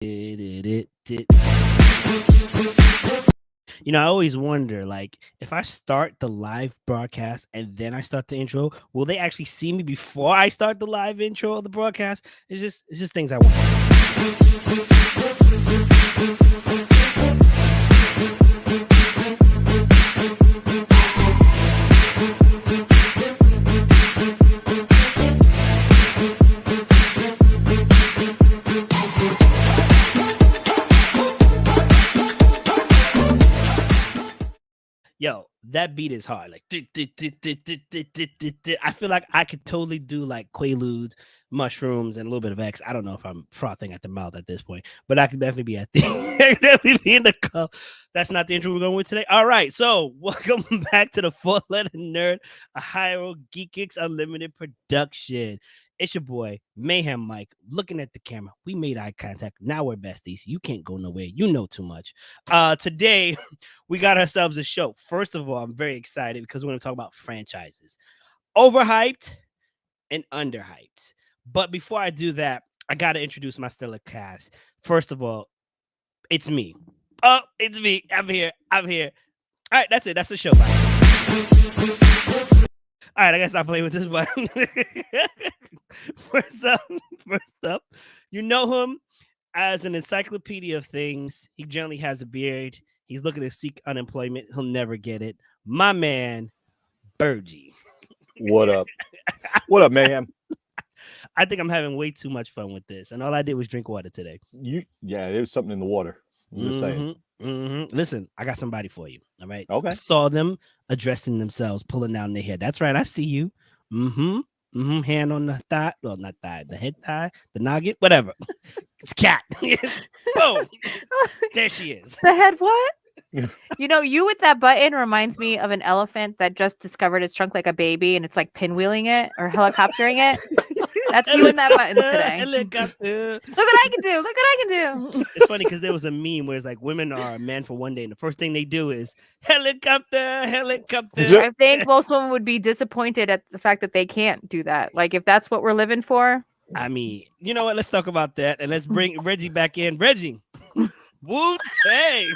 I always wonder, like, if I start the live broadcast and then I start the intro, will they actually see me before I start the live intro of the broadcast? It's just things I want. Yo, that beat is hard. Like, I feel like I could totally do like Quaaludes, mushrooms, and a little bit of X. I don't know if I'm frothing at the mouth at this point, but I could definitely be at the I could definitely be in the cup. That's not the intro we're going with today. All right, so welcome back to the Four Letter Nerd, a Hyrule Geekix Unlimited production. It's your boy Mayhem Mike looking at the camera. We made eye contact. Now we're besties. You can't go nowhere. You know too much. Today we got ourselves a show. First of all, I'm very excited because we're going to talk about franchises, overhyped and underhyped. But before I do that, I got to introduce my stellar cast. First of all, it's me. Oh, it's me. I'm here. All right, that's it. That's the show. Bye. All right, I gotta stop playing with this button. first up, you know him as an encyclopedia of things. He generally has a beard. He's looking to seek unemployment. He'll never get it. My man, Bergie. What up? What up, Mayhem? I think I'm having way too much fun with this, and all I did was drink water today. Yeah, there's something in the water. I'm just saying. Listen, I got somebody for you. All right. Okay. I saw them addressing themselves, pulling down their hair. That's right. I see you. Hand on the thigh. Well, not thigh. The head thigh. The noggin. Whatever. It's cat. Boom. There she is. The head what? You with that button reminds me of an elephant that just discovered its trunk like a baby and it's like pinwheeling it or helicoptering it. That's you in that button today. Helicopter. Look what I can do. Look what I can do. It's funny because there was a meme where it's like women are a man for one day, and the first thing they do is helicopter. I think most women would be disappointed at the fact that they can't do that. Like, if that's what we're living for. I mean, you know what? Let's talk about that, and let's bring Reggie back in. Reggie, Wu-Tang.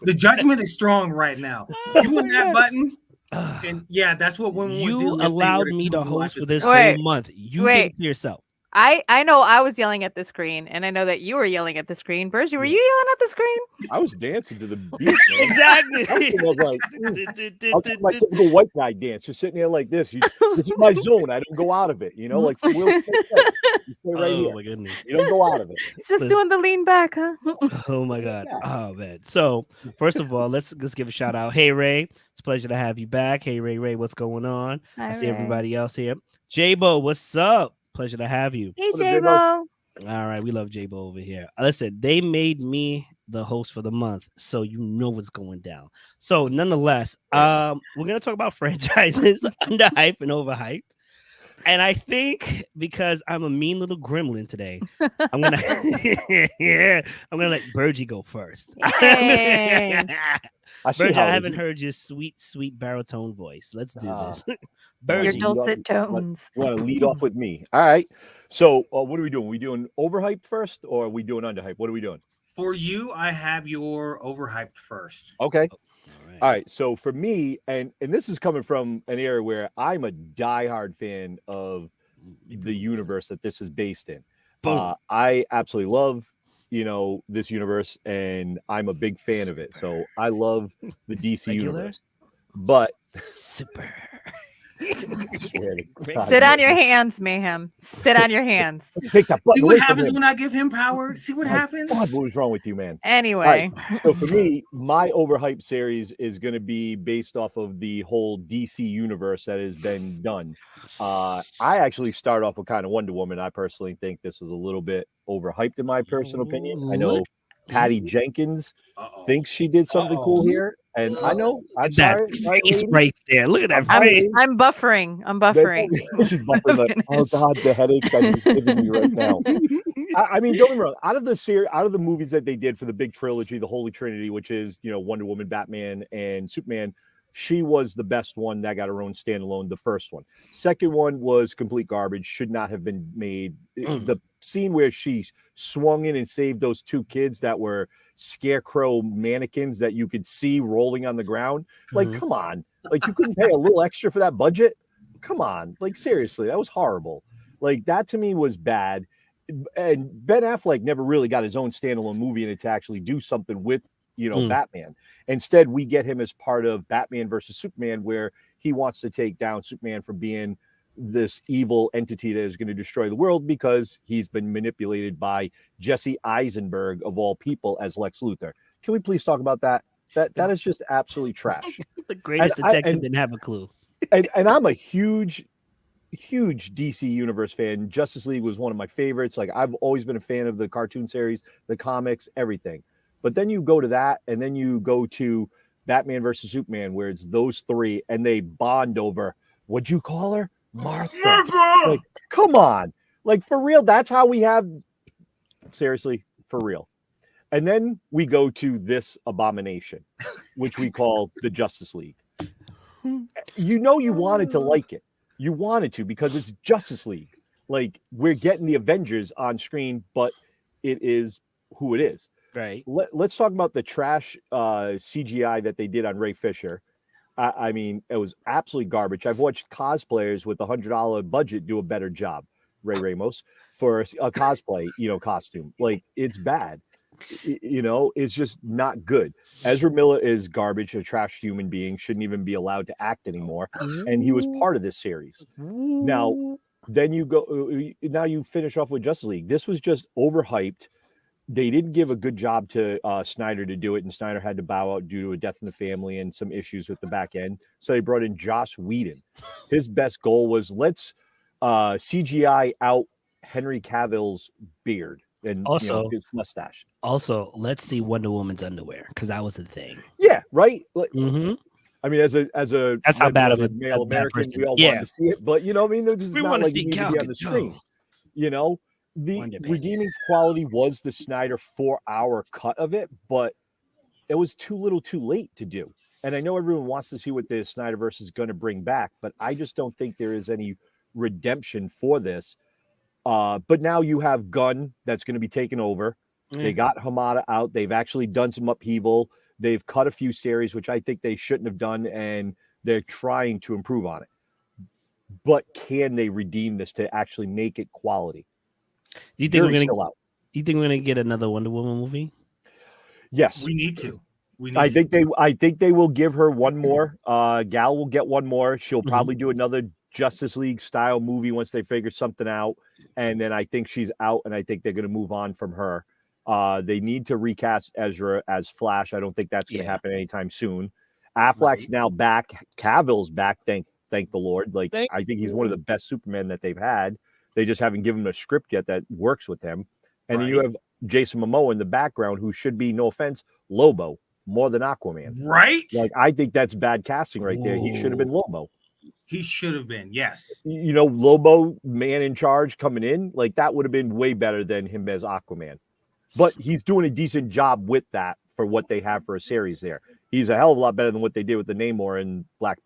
The judgment is strong right now. You and that button, and yeah, that's what women would do. You allowed me to host for this Wait, whole month. You did it to yourself. I know I was yelling at the screen, and I know that you were yelling at the screen. Bergie, were you yelling at the screen? I was dancing to the beat, man. Exactly. I was like, I'll take my typical white guy dance, just sitting there like this. This is my zone. I don't go out of it. Like Will Smith said, you stay right here. My goodness. You don't go out of it. It's just doing the lean back, huh? Oh my God. Oh man. So first of all, let's give a shout out. Hey Ray, it's a pleasure to have you back. Hey Ray, what's going on? Hi, I see Ray. everybody else here. J-Bo, what's up? Pleasure to have you. Hey, What up, J-Bo. All right, we love J-Bo over here. Listen, they made me the host for the month, so you know what's going down. So nonetheless, we're gonna talk about franchises, underhyped and overhyped. And I think because I'm a mean little gremlin today, I'm gonna I'm gonna let Bergie go first. Hey. Bergie, I haven't heard your sweet baritone voice. Let's do this. Your Bergie, dulcet tones. You want to lead off with me? All right. So what are we doing? We doing overhyped first, or are we doing underhyped? What are we doing? For you, I have your overhyped first. Okay. all All right. So for me, and this is coming from an area where I'm a diehard fan of the universe that this is based in. Boom. I absolutely love, this universe, and I'm a big fan of it. So I love the DC Regular? universe. But super. Sit on your hands, Mayhem. Sit on your hands. Take that button See away what from happens him. when I give him power? See what happens? God, what was wrong with you, man? Anyway. So for me, my overhyped series is going to be based off of the whole DC universe that has been done. I actually start off with kind of Wonder Woman. I personally think this was a little bit overhyped in my personal opinion. I know Patty Jenkins thinks she did something cool here, and I know I'm That sorry, face right there. Look at that I'm, face. I'm buffering. I'm buffering. She's buffering like, oh God, the headache that he's giving me right now. I mean, don't get me wrong. Out of the movies that they did for the big trilogy, the Holy Trinity, which is Wonder Woman, Batman, and Superman, she was the best one that got her own standalone. The first one, second one was complete garbage. Should not have been made. The scene where she swung in and saved those 2 kids that were scarecrow mannequins that you could see rolling on the ground. Like, come on. Like, you couldn't pay a little extra for that budget? Come on. Like, seriously, that was horrible. Like, that to me was bad. And Ben Affleck never really got his own standalone movie in it to actually do something with, Batman. Instead, we get him as part of Batman versus Superman, where he wants to take down Superman from being this evil entity that is going to destroy the world because he's been manipulated by Jesse Eisenberg, of all people, as Lex Luthor. Can we please talk about that? That is just absolutely trash. The greatest detective didn't have a clue. And I'm a huge DC Universe fan. Justice League was one of my favorites. Like, I've always been a fan of the cartoon series, the comics, everything. But then you go to that, and then you go to Batman versus Superman, where it's those 3, and they bond over, what'd you call her? Martha. Like, come on. Like, for real, that's how we have, seriously, for real. And then we go to this abomination, which we call the Justice League. You wanted to like it. You wanted to, because it's Justice League. Like, we're getting the Avengers on screen, but it is who it is. Right. Let's talk about the trash CGI that they did on Ray Fisher. I mean, it was absolutely garbage. I've watched cosplayers with $100 budget do a better job, Ray Ramos, for a cosplay, costume. Like, it's bad. It's just not good. Ezra Miller is garbage, a trash human being, shouldn't even be allowed to act anymore. And he was part of this series. Now, then you finish off with Justice League. This was just overhyped. They didn't give a good job to Snyder to do it, and Snyder had to bow out due to a death in the family and some issues with the back end. So they brought in Joss Whedon. His best goal was, let's CGI out Henry Cavill's beard and also his mustache. Also, let's see Wonder Woman's underwear, because that was the thing. Yeah, right. Mm-hmm. I mean, as a that's how bad of a male American, person. we all wanted to see it, but we want to see it on the screen. The redeeming quality was the Snyder 4-hour cut of it, but it was too little too late to do. And I know everyone wants to see what the Snyderverse is going to bring back, but I just don't think there is any redemption for this. But now you have Gunn that's going to be taken over. They got Hamada out. They've actually done some upheaval. They've cut a few series, which I think they shouldn't have done, and they're trying to improve on it. But can they redeem this to actually make it quality? Do you think we're gonna get another Wonder Woman movie? Yes, we need to. I think they will give her one more. Gal will get one more. She'll probably do another Justice League style movie once they figure something out, and then I think she's out, and I think they're going to move on from her. They need to recast Ezra as Flash. I don't think that's going to happen anytime soon. Affleck's now back. Cavill's back. Thank the Lord. I think he's one of the best Supermen that they've had. They just haven't given him a script yet that works with him. And then you have Jason Momoa in the background, who should be, no offense, Lobo more than Aquaman. Right? I think that's bad casting right there. He should have been Lobo. He should have been, yes. Lobo, man in charge coming in, that would have been way better than him as Aquaman. But he's doing a decent job with that for what they have for a series there. He's a hell of a lot better than what they did with the Namor and Black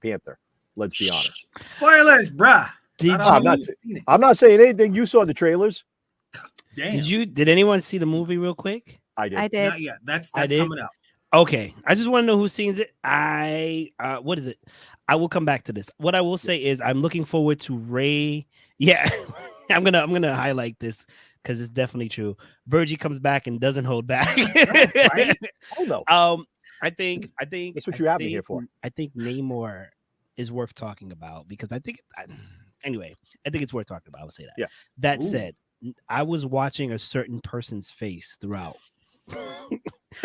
Panther. Let's be honest. Spoilers, bruh. I'm not saying anything. You saw the trailers. Damn. Did anyone see the movie real quick? I did. Not yet. That's coming out. Okay. I just want to know who's seen it. What is it? I will come back to this. What I will say is I'm looking forward to Ray. Yeah. I'm gonna highlight this because it's definitely true. Virgie comes back and doesn't hold back. Right? Oh no. I think that's what you have me here for. I think Namor is worth talking about because I think it's worth talking about. I'll say that. Yeah. That said, I was watching a certain person's face throughout.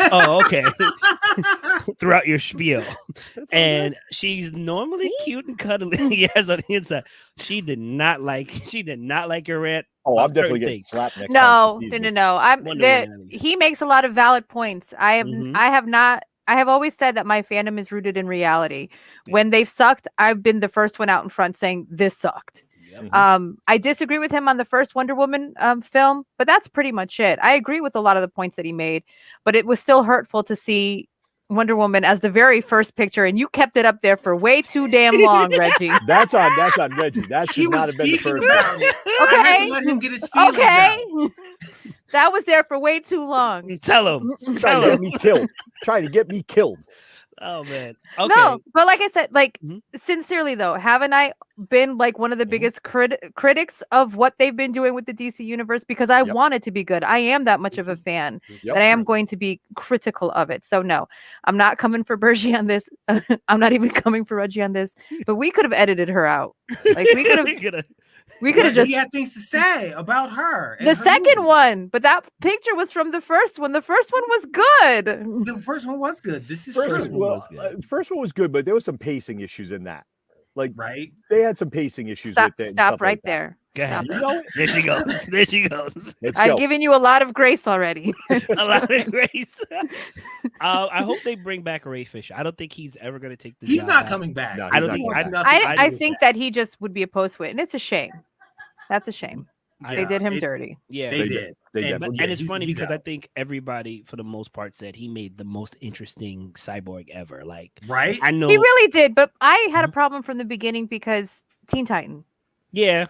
Oh, okay. Throughout your spiel. And she's normally cute and cuddly. Yes, on the inside. She did not like your rant. Oh, I'm definitely getting slapped next time. No. He makes a lot of valid points. I have always said that my fandom is rooted in reality. Yeah. When they've sucked, I've been the first one out in front saying this sucked. I disagree with him on the first Wonder Woman film, but that's pretty much it. I agree with a lot of the points that he made, but it was still hurtful to see Wonder Woman as the very first picture, and you kept it up there for way too damn long, Reggie. That's on Reggie. That He should not was have been the speaking first about one. it. I had Okay. to let him get his feelings Okay. out. That was there for way too long. Tell him. Trying to get me killed. Trying to get me killed. Oh man. Okay. No, but like I said, like Mhm. sincerely though, haven't I been like one of the biggest critics of what they've been doing with the DC universe? Because I Yep. want it to be good. I am that much of a fan Yep. that I am going to be critical of it. So no, I'm not coming for Bergie on this. I'm not even coming for Reggie on this. But we could have edited her out. Like we could have. We could have just. He had things to say about her. and The her second movie. one, but that picture was from the first one. The first one was good. The first one was good. This is First true. one well, was good. first one was good, but there was some pacing issues in that. Like Right? they had some pacing issues Stop! with it. and Stop stuff right like that. there. Go ahead. Stop. You know, There she goes. There she goes. let's I've go. given you a lot of grace already. A lot of grace. I hope they bring back Ray Fisher. I don't think he's ever going to take the He's job. not coming back. No, I don't he's think. not I, coming Nothing I, to I do with think that he just would be opposed to it, and it's a shame. That's a shame. They did him dirty. yeah. They did. They And- definitely yeah, And it's he's- funny he's because I out. think everybody, for the most part, said he made the most interesting cyborg ever. Like, Right? I know. He really did, but I had a Mhm. problem from the beginning because Teen Titan. Yeah.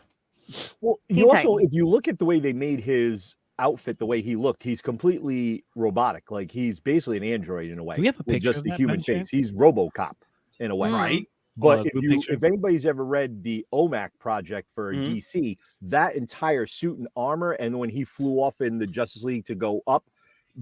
Well, Teen you also, Titan. if you look at the way they made his outfit, the way he looked, he's completely robotic. Like he's basically an android in a way. Do we have a with picture just of the that, human by chance? face. He's RoboCop in a way. Right? But a group picture? if anybody's ever read the OMAC project for Mhm. DC, that entire suit and armor, and when he flew off in the Justice League to go up,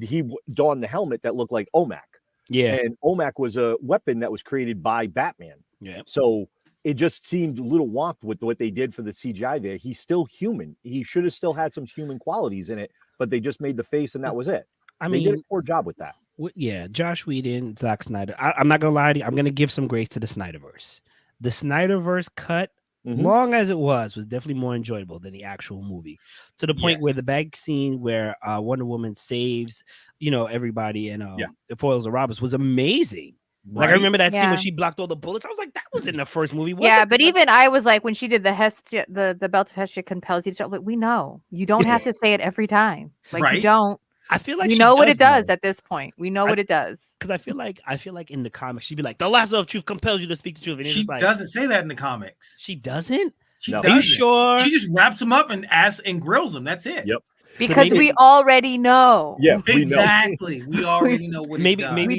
he donned the helmet that looked like OMAC. Yeah. And OMAC was a weapon that was created by Batman. Yeah. So it just seemed a little wonk with what they did for the CGI there. He's still human. He should have still had some human qualities in it, but they just made the face and that was it. I They did mean, a poor job with that. yeah, Josh Whedon, Zack Snyder. I'm not gonna lie to you. I'm gonna give some grace to the Snyderverse. The Snyderverse cut, Mhm. long as it was definitely more enjoyable than the actual movie. To the point where Yes. the bag scene where Wonder Woman saves, everybody and Yeah. the foils of robbers was amazing. Like I Right? remember that scene Yeah. when she blocked all the bullets. I was like, that was in the first movie. Yeah, wasn't but it? even I was like, when she did the Hestia, the belt of Hestia compels you to. Like, we know you don't have to say it every time. Like you Right? don't. I feel like We she know what it does though. at this point. We know what it does. Because I feel like in the comics she'd be like, the lasso of truth compels you to speak the truth. And it's She just like, doesn't say that in the comics. She doesn't. She No. Are you doesn't. sure? She just wraps him up and asks and grills him. That's it. Yep. Because maybe- we already know. Yeah, we know. Exactly. We already know what Maybe- it does. maybe-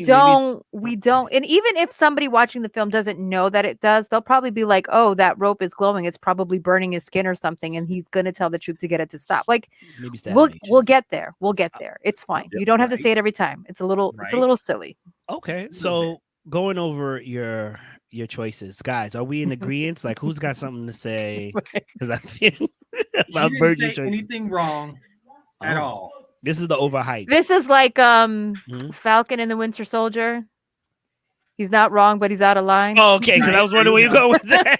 We don't. And even if somebody watching the film doesn't know that it does, they'll probably be like, oh, that rope is glowing. It's probably burning his skin or something. And he's going to tell the truth to get it to stop. Like, maybe it's we'll get there. We'll get there. It's fine. Yep, You don't have to right. say it every time. It's a little Right. silly. Okay, so going over your choices, guys, are we in agreement? Like, who's got something to say? Because I feel about She didn't Bergie's say choices. anything wrong at Oh. all. This is the overhyped. This is like Mhm. Falcon and the Winter Soldier. He's not wrong, but he's out of line. Oh, okay, because I was wondering where you go with that.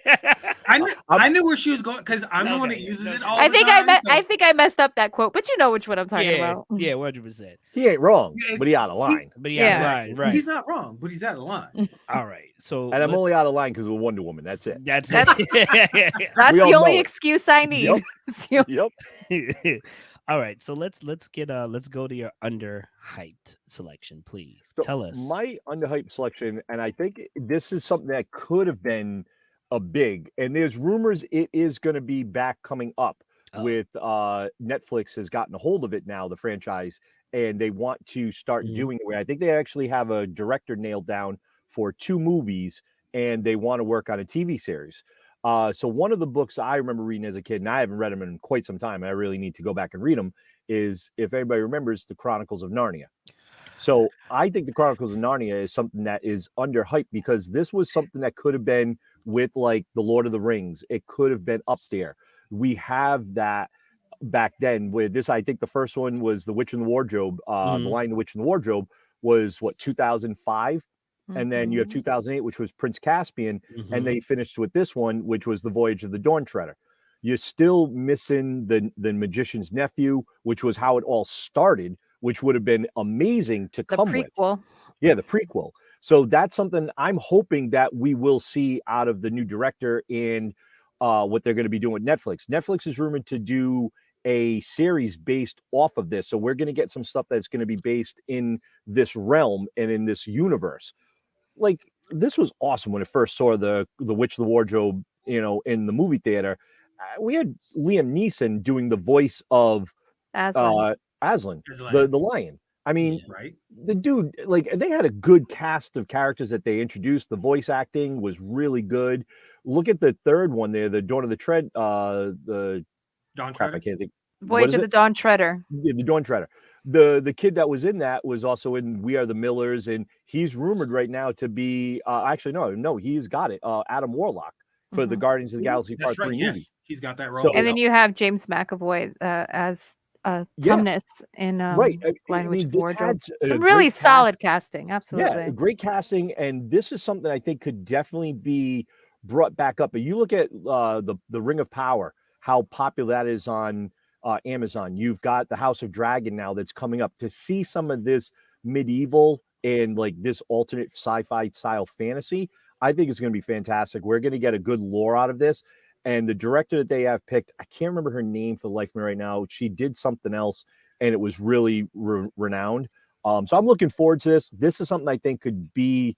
I knew where she was going because I'm the one that Okay, uses no, it all I the think time. I think I messed up that quote, but you know which one I'm talking yeah, about. yeah, 100%. He ain't wrong, Yeah, but he out of line. But Yeah. yeah, right. He's not wrong, but he's out of line. All right, so And I'm only out of line because of Wonder Woman. That's it. that's That's We the all only know it. excuse I need. Yep. It's the only- Yep. All right, so let's go to your underhyped selection, please. So Tell us. my underhyped selection, and I think this is something that could have been a big, and there's rumors it is going to be back coming up Oh. with Netflix has gotten a hold of it now, the franchise, and they want to start Mhm. doing it. I think they actually have a director nailed down for 2 movies, and they want to work on a TV series. So one of the books I remember reading as a kid, and I haven't read them in quite some time, I really need to go back and read them, is, if anybody remembers, the Chronicles of Narnia. So I think the Chronicles of Narnia is something that is underhyped because this was something that could have been with like the Lord of the Rings. It could have been up there. We have that back then with this. I think the first one was The Witch in the Wardrobe. The Mhm. Lion, the Witch in the Wardrobe was what, 2005? And then you have Mhm. 2008, which was Prince Caspian. Mhm. And they finished with this one, which was The Voyage of the Dawn Treader. You're still missing the Magician's Nephew, which was how it all started, which would have been amazing to The come with. prequel. Yeah, the prequel. So that's something I'm hoping that we will see out of the new director and what they're going to be doing with Netflix. Netflix is rumored to do a series based off of this. So we're going to get some stuff that's going to be based in this realm and in this universe. Like, this was awesome when I first saw the Witch of the Wardrobe, in the movie theater. We had Liam Neeson doing the voice of Aslan, the lion. I mean, right? The dude, like, they had a good cast of characters that they introduced. The voice acting was really good. Look at the third one there, the Dawn of the Tread, the Dawn crap, Treader? I can't think. Voyage of the Dawn Treader. Yeah, the Dawn Treader. The kid that was in that was also in We Are the Millers, and he's rumored right now to be actually no, he's got it. Adam Warlock for the Guardians of the Galaxy Part 3 movie. Yes, he's got that role. So, And then you have James McAvoy as Tumnus in right. Blind Witch of the Wardrobe. Some Some really solid casting, absolutely. Yeah, great casting, and this is something I think could definitely be brought back up. But you look at the Ring of Power, how popular that is on Amazon. You've got the House of Dragon now that's coming up. To see some of this medieval and like this alternate sci-fi style fantasy, I think it's going to be fantastic. We're going to get a good lore out of this. And the director that they have picked, I can't remember her name for the life of me right now. She did something else, and it was really renowned. So I'm looking forward to this. This is something I think could be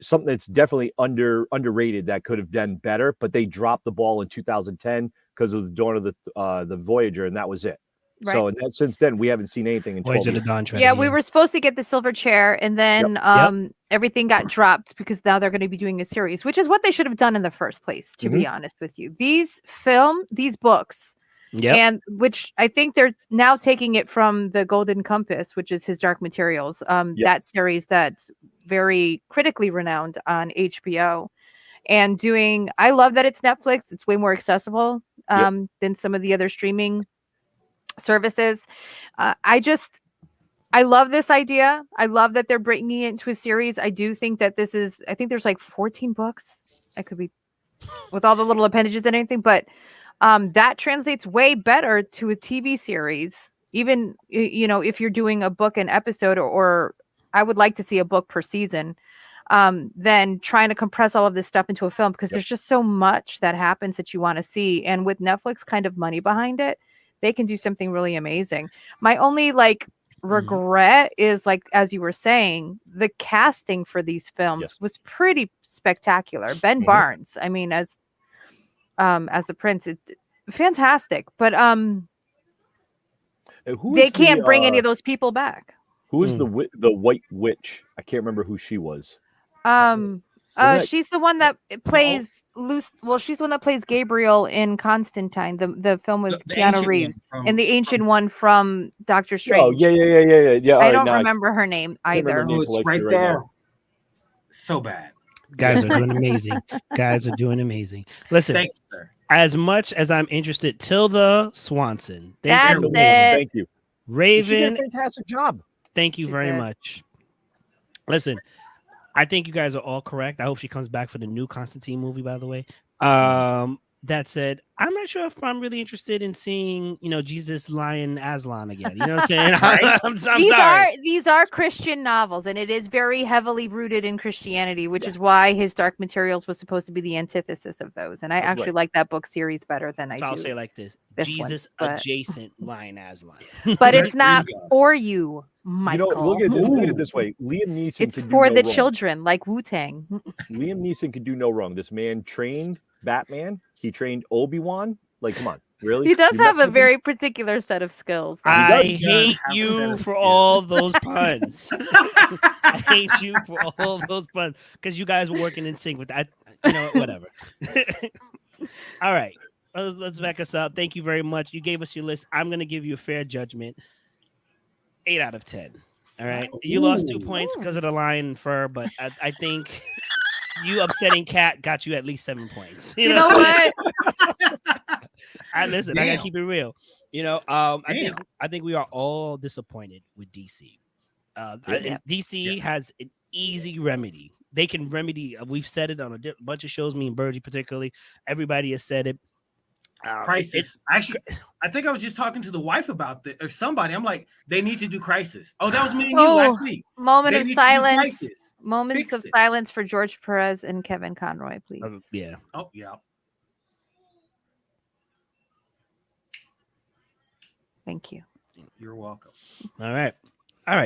something that's definitely underrated that could have done better, but they dropped the ball in 2010 because of the Dawn of the Voyager, and that was it. Right. So since then, we haven't seen anything in 12 years. Yeah, we were supposed to get the silver chair, and then everything got dropped because now they're going to be doing a series, which is what they should have done in the first place, to be honest with you. These books, and which I think they're now taking it from the Golden Compass, which is his Dark Materials, that series that's very critically renowned on HBO, and I love that it's Netflix. It's way more accessible than some of the other streaming services. I love this idea. I love that they're bringing it into a series. I do think that I think there's like 14 books. I could be with all the little appendages and anything, but that translates way better to a TV series. Even, if you're doing a book an episode, or I would like to see a book per season, than trying to compress all of this stuff into a film, because there's just so much that happens that you want to see. And with Netflix kind of money behind it, they can do something really amazing. My only regret is, like, as you were saying, the casting for these films was pretty spectacular. Ben Barnes, I mean, as the prince, fantastic. But they can't bring any of those people back. Who is the White Witch? I can't remember who she was. She's the one that plays she's the one that plays Gabriel in Constantine, the film with Keanu Reeves, and the ancient one from Doctor Strange. Oh, yeah. I don't remember her name either. It's right there. So bad. Guys are doing amazing. Listen, thank you, sir. As much as I'm interested, Tilda Swanson. Thank you. Raven. She did a fantastic job. Thank you very much. Listen, I think you guys are all correct. I hope she comes back for the new Constantine movie, by the way. That said, I'm not sure if I'm really interested in seeing, Jesus Lion Aslan again. You know what I'm saying? I'm sorry. These are Christian novels, and it is very heavily rooted in Christianity, which is why his Dark Materials was supposed to be the antithesis of those. And I actually like that book series better than I do. I'll say it like this: Jesus adjacent Lion Aslan. But it's not for you, Michael. Look at it this way: Liam Neeson. It's for the children, like Wu-Tang. Liam Neeson could do no wrong. This man trained Batman. He trained Obi-Wan. Like, come on, really? He does have a very particular set of skills. I hate you for all those puns. I hate you for all those puns because you guys were working in sync with that. Whatever. All right, let's back us up. Thank you very much. You gave us your list. I'm going to give you a fair judgment. 8 out of 10. All right. You lost 2 points because of the lion and fur, but I think you upsetting Kat got you at least 7 points. You know what? Listen, I gotta keep it real. I think we are all disappointed with DC. DC has an easy remedy. They can remedy. We've said it on a bunch of shows. Me and Bergie, particularly, everybody has said it. Crisis. Actually, I think I was just talking to the wife about this, or somebody. I'm like, they need to do Crisis. Oh, that was me and you last week. Moment of silence. Moments of silence for George Perez and Kevin Conroy, please. Yeah. Oh, yeah. Thank you. You're welcome. All right.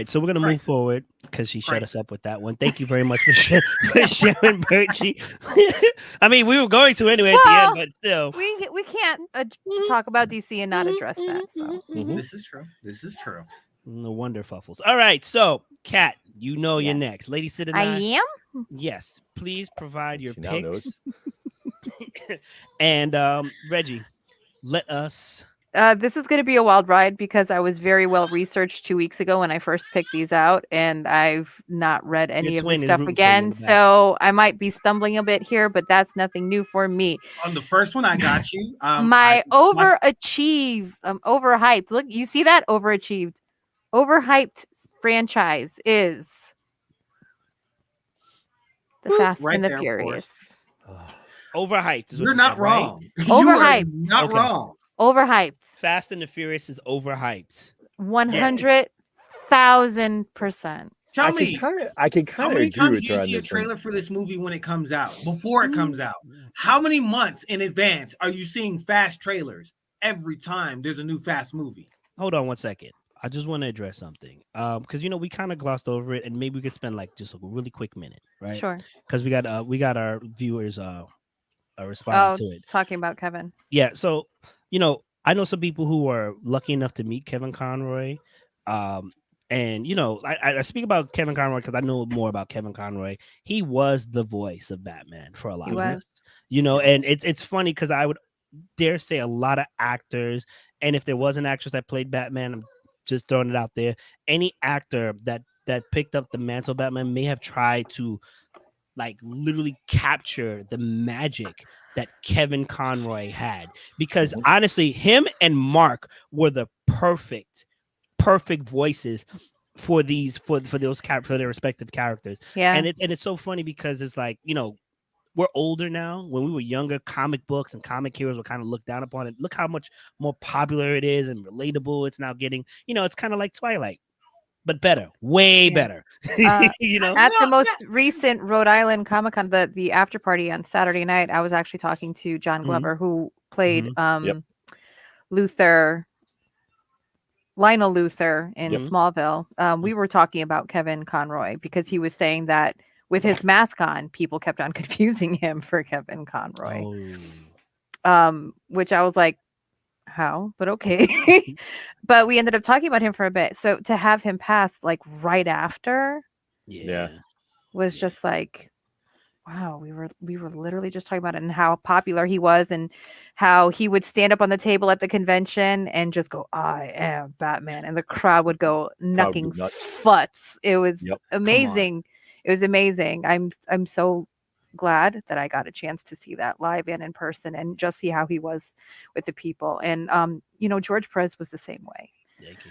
So we're gonna move forward because she shut us Crisis. up with that one. Thank you very much for sharing, Bertie. I mean, we were going to anyway at the end, but still, We can't talk about DC and not address that. So This is true. This is true. No wonder Fuffles. All right, so Kat, you know you're next. Lady Sid and I I. am. Yes, please provide your She now knows. picks. And Reggie, let us. This is going to be a wild ride because I was very well researched 2 weeks ago when I first picked these out, and I've not read any of this stuff again. So I might be stumbling a bit here, but that's nothing new for me. On the first one, I got you. My overhyped. Look, you see that? Overhyped franchise is The Fast and the Furious. Overhyped. You're not wrong. Overhyped. Not wrong. Overhyped. Fast and the Furious is overhyped. 100,000%. Tell me, I can kind how of many agree times with do her you on see a this one. trailer for this movie when it comes out? Before it comes out, how many months in advance are you seeing Fast trailers? Every time there's a new Fast movie. Hold on 1 second. I just want to address something. Because we kind of glossed over it, and maybe we could spend like just a really quick minute, right? Sure. Because we got our viewers responding to it. Talking about Kevin. Yeah. So, I know some people who are lucky enough to meet Kevin Conroy. And I speak about Kevin Conroy because I know more about Kevin Conroy. He was the voice of Batman for a lot of us. And it's funny because I would dare say a lot of actors, and if there was an actress that played Batman, I'm just throwing it out there, any actor that picked up the mantle of Batman may have tried to like literally capture the magic that Kevin Conroy had, because honestly, him and Mark were the perfect voices for those for their respective characters. Yeah. And it's so funny because it's like, we're older now. When we were younger, comic books and comic heroes were kind of looked down upon. And look how much more popular it is and relatable it's now getting. It's kind of like Twilight, but better, way better. At the most recent Rhode Island Comic Con, the after party on Saturday night, I was actually talking to John Glover, who played Lionel Luthor in Smallville. We were talking about Kevin Conroy because he was saying that with his mask on, people kept on confusing him for Kevin Conroy. Which I was like, how? But okay. But we ended up talking about him for a bit. So to have him pass like right after was just like, wow, we were literally just talking about it and how popular he was and how he would stand up on the table at the convention and just go, I am Batman. And the crowd would go knucking futs. It was amazing. It was amazing. I'm so glad that I got a chance to see that live and in person and just see how he was with the people. And George Perez was the same way. Thank you.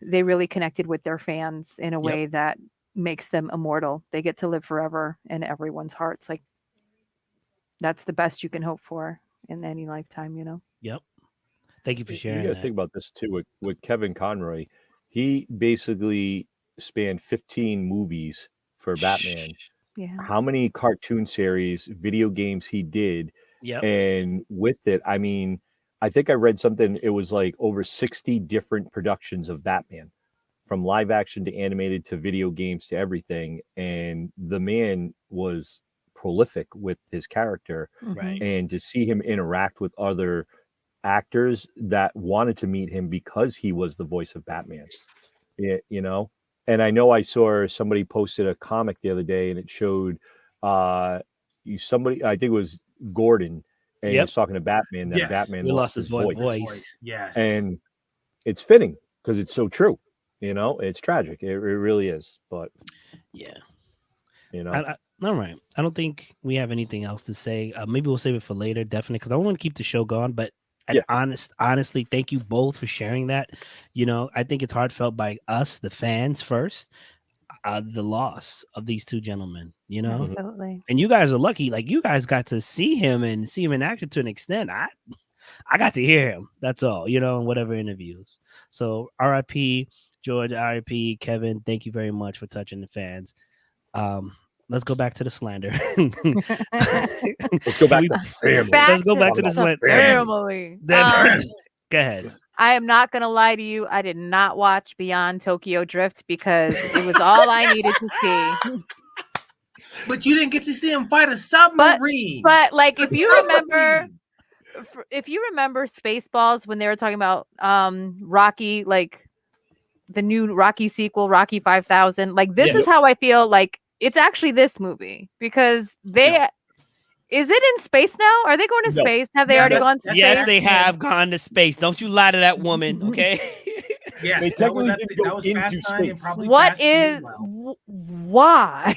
They really connected with their fans in a way that makes them immortal. They get to live forever in everyone's hearts. Like, that's the best you can hope for in any lifetime, Yep. Thank you for sharing. You got to think about this too with Kevin Conroy. He basically spanned 15 movies for Batman. Yeah. How many cartoon series, video games he did. And with it, I mean, I think I read something, it was like over 60 different productions of Batman, from live action to animated to video games to everything. And the man was prolific with his character. Right. And to see him interact with other actors that wanted to meet him because he was the voice of Batman, And I know I saw somebody posted a comic the other day and it showed somebody, I think it was Gordon, and he was talking to Batman, that Batman lost his voice. Yes. And it's fitting because it's so true. It's tragic. It really is. But all right. I don't think we have anything else to say. Maybe we'll save it for later, definitely, because I want to keep the show going. But honestly, thank you both for sharing that. I think it's heartfelt by us, the fans, first. The loss of these two gentlemen, Absolutely. And you guys are lucky. Like, you guys got to see him in action to an extent. I got to hear him. That's all, in whatever interviews. So RIP George, RIP Kevin. Thank you very much for touching the fans. Let's go back to the slander. Let's go back to family. Let's go back to the slander. Family. Go ahead. I am not gonna lie to you. I did not watch Beyond Tokyo Drift because it was all I needed to see. But you didn't get to see him fight a submarine. But like, if you remember Spaceballs, when they were talking about Rocky, like the new Rocky sequel, Rocky 5000, like this is how I feel like it's actually this movie, because is it in space now? Are they going to space? Have they already gone to space? Yes, they have gone to space. Don't you lie to that woman, okay? Yes, They technically that was into Fast 9 and space. probably What Fast is 10 as well. why?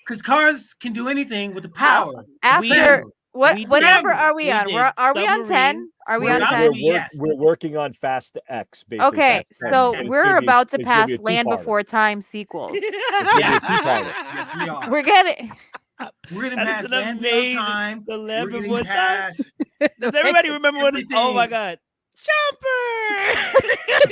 Because cars can do anything with the power. After what? we Whatever did. are we on? did Are we on 10? submarines. Are we We're on about 10? to- Yes. We're working on Fast X, basically. Okay, Fast 10. so It's we're gonna be- about to it's gonna pass be a Land two-parter. Before Time sequels. It's gonna be a two-parter. Yes, we are. We're getting. We're getting That past is an Land Before amazing- Time. the Land We're getting Before Time. past- Does everybody remember what? Oh my Everything. God, Jumper!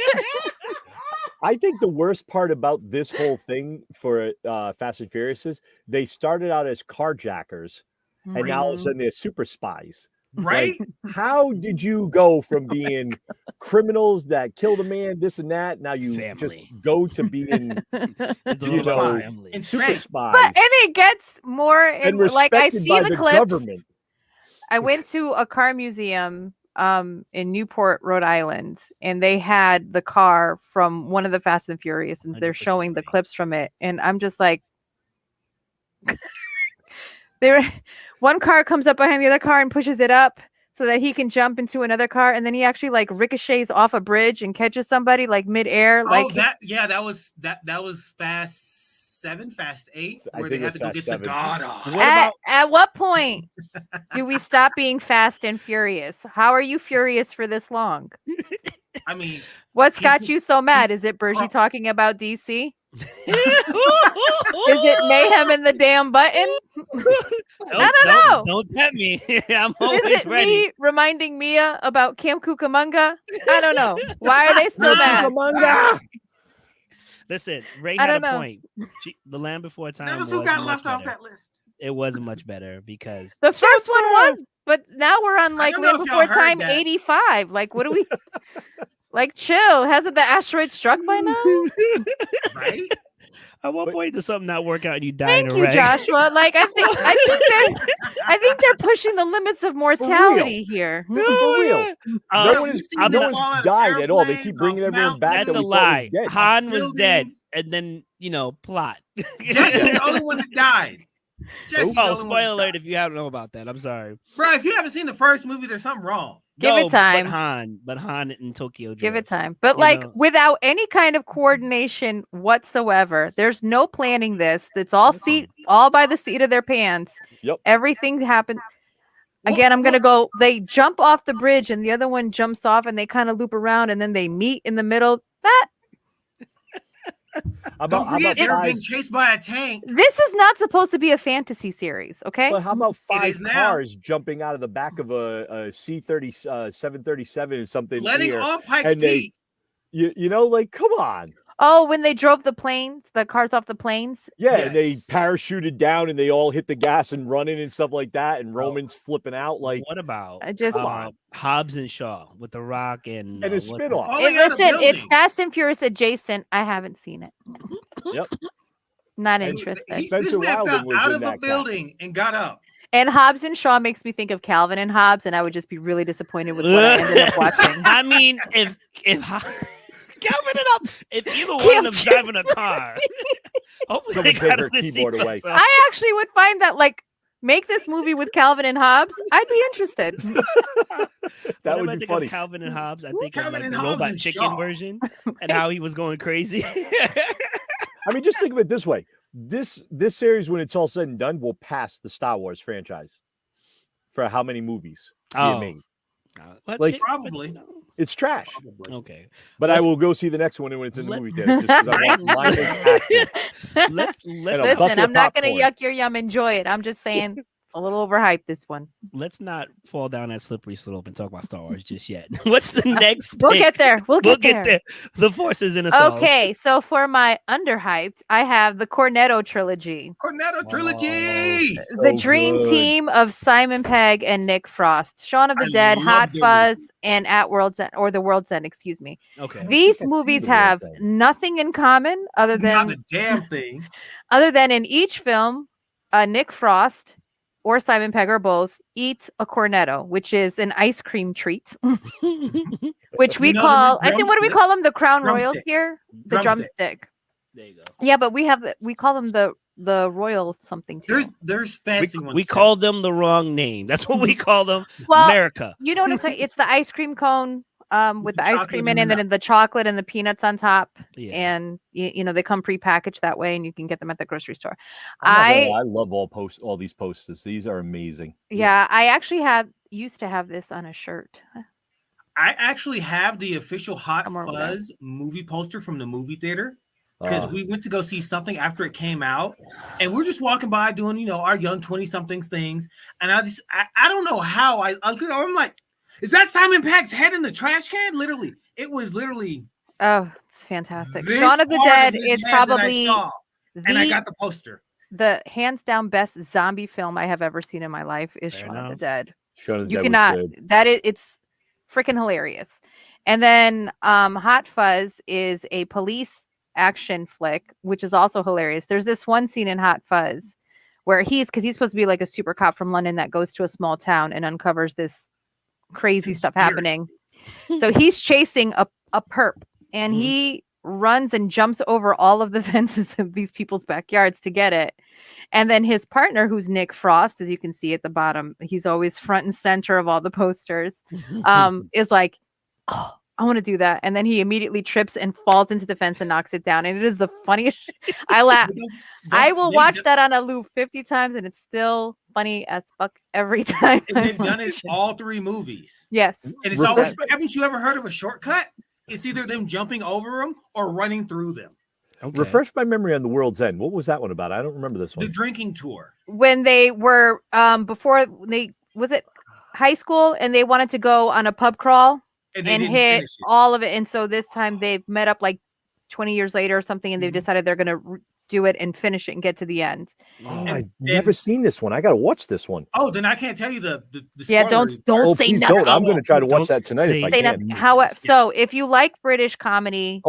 I think the worst part about this whole thing for Fast and Furious is they started out as carjackers, and now all of a sudden they're super spies. Right? Like, how did you go from being criminals that killed a man, this and that? Now you just Family. go to being It's You all know, family. And super strength. spies. But and it gets more and like I respected see by the the clips. government. I went to a car museum in Newport, Rhode Island, and they had the car from one of the Fast and Furious, and they're 100% showing the right. clips from it, and I'm just like, there. One car comes up behind the other car and pushes it up so that he can jump into another car, and then he actually like ricochets off a bridge and catches somebody like midair. Like that was Fast 7, Fast 8, I where think they it had was to go Fast get 7. the god off. What about at what point do we stop being fast and furious? How are you furious for this long? I mean, What's got you so mad? Is it Bergie talking about DC? Is it mayhem in the damn button? I don't know. Don't tempt me. I'm Is always it ready. me reminding Mia about Camp Cucamonga? I don't know. Why are they still mad? Cucamonga! Listen, Ray I had a don't know. point. The Land Before Time that was was who got much left off better. that list. It was much better because The first one was, but now we're on like don't know Land if y'all Before heard Time that. 85. Like, what do we like? Chill. Hasn't the asteroid struck by now? Right? at what point does something not work out and you die Thank in a you, wreck? Joshua. Like, I think they're pushing the limits of mortality here. For real. Uh, No one is, I'm no not- one's died at all. They keep airplanes, bringing off everyone back. That's that a we thought was lie. dead. Han was dead, buildings. and then plot. Jesse's the only one that died. Jesse's the Oh, only one spoiler that alert! died. If you haven't know about that, I'm sorry. Bro, if you haven't seen the first movie, there's something wrong. Give it time. But Han in Tokyo. Give it Drift. time. But You like know. without any kind of coordination whatsoever, there's no planning this. It's all by the seat of their pants. Yep. Everything happened. Again, I'm gonna go. They jump off the bridge and the other one jumps off and they kind of loop around and then they meet in the middle. Don't forget, they're five, being chased by a tank. This is not supposed to be a fantasy series, okay? but how about five is now. cars jumping out of the back of a C-30 737 or something Letting here? all pipes and they- peak. You know, like, come on. Oh, when they drove the cars off the planes. Yeah, and they Yes. parachuted down and they all hit the gas and running and stuff like that. And Roman's flipping out like, What about I just Hobbs and Shaw with The Rock and and a what's spin-off. Falling out of Listen, it's buildings. Fast and Furious adjacent. I haven't seen it. Yep. Not And interested. Spencer This man Wilding fell was out in of a that cat. building and got up. And Hobbs and Shaw makes me think of Calvin and Hobbs, and I would just be really disappointed with what I ended up watching. I mean, if Calvin it up, if either one of them driving a car, hopefully Someone they take got her on the keyboard away. sequence. I actually would find that like make this movie with Calvin and Hobbs. I'd be interested. That Whenever would I be think funny. of Calvin and Hobbs, I think of Calvin like and the Hobbs Robot and Chicken Shaw. version and how he was going crazy. I mean, just think of it this way. This series, when it's all said and done, will pass the Star Wars franchise for how many movies being made. But Like- Probably. It's trash. Okay. But I Let's- will go see the next one when it's in the Let- movie theater. Just 'cause I want Lionel's acting. Let's And a Listen, bucket I'm of not gonna popcorn. yuck your yum. Enjoy it. I'm just saying a little overhyped, this one. Let's not fall down that slippery slope and talk about Star Wars just yet. What's the next? We'll get there. We'll get there. The Force is in us all. Okay, so for my underhyped, I have the Cornetto trilogy. Cornetto trilogy. The dream team of Simon Pegg and Nick Frost. Shaun of the Dead, Hot Fuzz, and At World's End, or The World's End, excuse me. Okay. These movies have nothing in common other than not a damn thing. Other than in each film, Nick Frost or Simon Pegg or both eat a cornetto, which is an ice cream treat, which we call, I think, what do we call them? The Crown Royals here? The drumstick. There you go. Yeah, but we call them the Royal something too. There's fancy ones. We call them the wrong name. That's what we call them. Well, America. You know what I'm saying? It's the ice cream cone with the ice cream in it, and then the chocolate and the peanuts on top. Yeah. And you know, they come pre-packaged that way, and you can get them at the grocery store. I love all these posters. These are amazing. Yeah, yes. I actually used to have this on a shirt. I actually have the official Hot Fuzz movie poster from the movie theater, because we went to go see something after it came out, and we're just walking by doing, you know, our young 20-somethings things, and I don't know how I'm like, is that Simon Pegg's head in the trash can? Literally, it was literally. Oh, it's fantastic. Shaun of the Dead is probably and I got the poster. The hands down best zombie film I have ever seen in my life is Shaun of the Dead. Shaun of the You Dead cannot. Was good. It's freaking hilarious. And then Hot Fuzz is a police action flick, which is also hilarious. There's this one scene in Hot Fuzz where he's supposed to be like a super cop from London that goes to a small town and uncovers this crazy stuff happening. So he's chasing a perp, and he runs and jumps over all of the fences of these people's backyards to get it. And then his partner, who's Nick Frost, as you can see at the bottom, he's always front and center of all the posters, is like, oh, I want to do that. And then he immediately trips and falls into the fence and knocks it down. And it is the funniest. I laugh. I will watch that on a loop 50 times, and it's still funny as fuck every time. And they've done it all 3 movies. Yes. And it's always, haven't you ever heard of a shortcut? It's either them jumping over them or running through them. Okay. Refresh my memory on The World's End. What was that one about? I don't remember this one. The drinking tour. When they were before was it high school, and they wanted to go on a pub crawl and hit all of it. And so this time they've met up like 20 years later or something, and they've decided they're going to do it and finish it and get to the end. Oh, I've never seen this one. I got to watch this one. Oh, then I can't tell you the yeah, don't say nothing. Don't. I'm going to try to watch that tonight if I can. However, so if you like British comedy,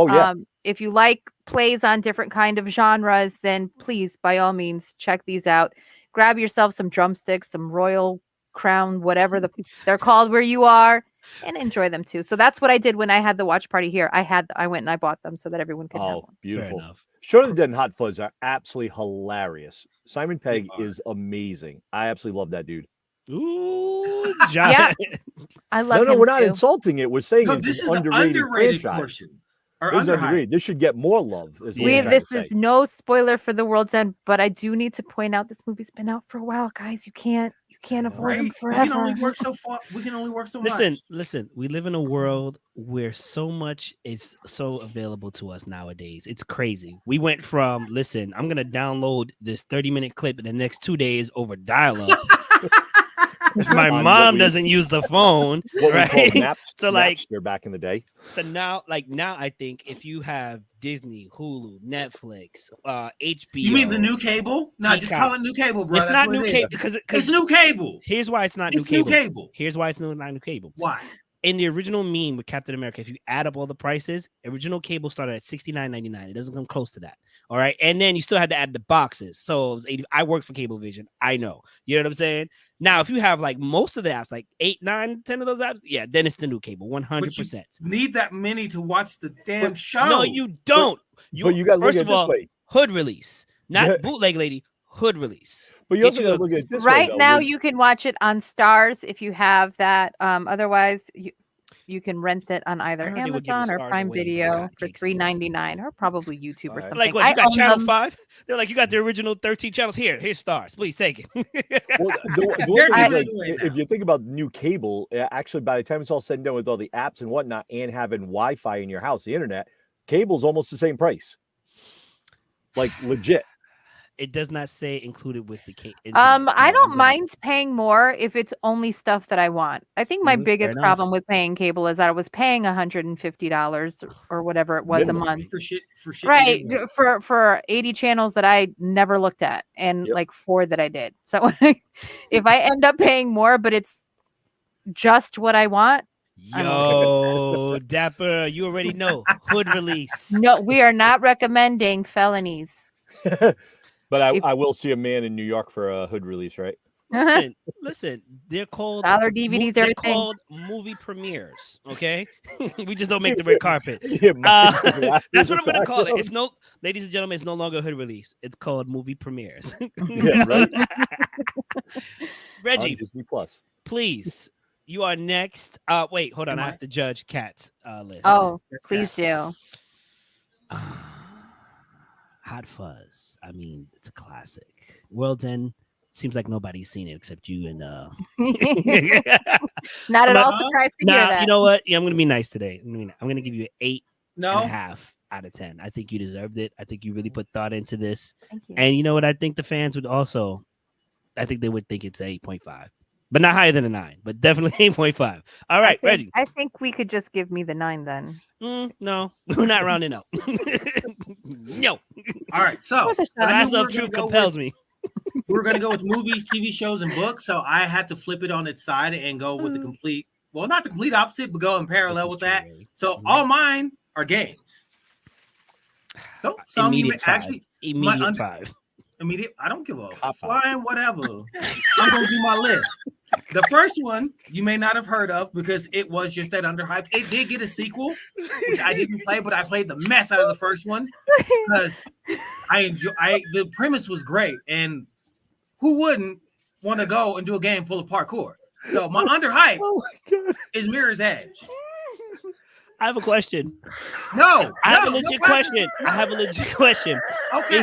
if you like plays on different kind of genres, then please, by all means, check these out. Grab yourself some drumsticks, some Royal Crown, whatever they're called where you are, and enjoy them too. So that's what I did when I had the watch party here. I went and I bought them so that everyone could have one. Beautiful. Shaun of the Dead and Hot Fuzz are absolutely hilarious. Simon Pegg is amazing. I absolutely love that dude. Ooh, John. Yeah, I love him. No, we're not insulting it. We're saying this is the underrated portion. This should get more love. This is no spoiler for The World's End, but I do need to point out this movie's been out for a while, guys. You can't avoid them forever. We can only work so far. We can only work so much. Listen. We live in a world where so much is so available to us nowadays. It's crazy. We went from I'm gonna download this 30-minute clip in the next 2 days over dial-up. My mom doesn't use the phone, right? So Napster back in the day. So now I think if you have Disney, Hulu, Netflix, HBO. You mean the new cable? No, just call it new cable, bro. It's not new cable because it's new cable. Here's why it's not new cable. Here's why it's not new cable. Why? In the original meme with Captain America, if you add up all the prices, original cable started at $69.99. It doesn't come close to that. All right. And then you still had to add the boxes. So it was 80. I worked for Cablevision. I know. You know what I'm saying? Now, if you have like most of the apps, like 8, 9, 10 of those apps, yeah, then it's the new cable, 100%. Need that many to watch the damn show. No, you don't. But you got to look at it this way. Hood release, not bootleg lady. Hood release. But you also got to look at it this right way, now. You can watch it on Stars if you have that. Otherwise, you can rent it on either Amazon or Prime Video for $3.99, or probably YouTube or something. Like what? You got Channel 5? They're like, you got the original 13 channels. Here's Stars. Please take it. If you think about new cable, actually, by the time it's all said and done with all the apps and whatnot, and having Wi-Fi in your house, the internet, cable's almost the same price. Like legit. It does not say included with the cake. I don't mind paying more if it's only stuff that I want. I think my biggest problem with paying cable is that I was paying $150 or whatever it was a month for shit. Right, for 80 channels that I never looked at and like 4 that I did. So if I end up paying more, but it's just what I want. Yo, Dapper, you already know. Hood release. No, we are not recommending felonies. But I will see a man in New York for a hood release, right? Listen. They're called dollar DVDs. They're called movie premieres. Okay, we just don't make the red carpet. That's what I'm gonna call it. It's no, ladies and gentlemen, it's no longer a hood release. It's called movie premieres. Yeah, right. Reggie, Disney Plus, please. You are next. Wait, hold on. I have to judge Kat's list. Oh, please do. Hot Fuzz. I mean, it's a classic. World's End. Seems like nobody's seen it except you and not at all surprised to hear that. You know what? Yeah, I'm gonna be nice today. I'm gonna give you an 8.5 out of 10. I think you deserved it. I think you really put thought into this. Thank you. And you know what? I think the fans would also. I think they would think it's 8.5, but not higher than a 9. But definitely 8.5. All right, Reggie. I think we could just give me the 9 then. No, we're not rounding up. No. All right, so the last of truth compels me. We're going to go with movies, TV shows, and books. So I had to flip it on its side and go with the complete, well, not the complete opposite, but go in parallel with that. So all mine are games. So some immediate you actually immediate 5. Immediate. I don't give a flying whatever. I'm going to do my list. The first one you may not have heard of because it was just that underhyped. It did get a sequel, which I didn't play, but I played the mess out of the first one because the premise was great, and who wouldn't want to go and do a game full of parkour? So my underhyped is Mirror's Edge. I have a question. I have a legit question. I have a legit question. Okay.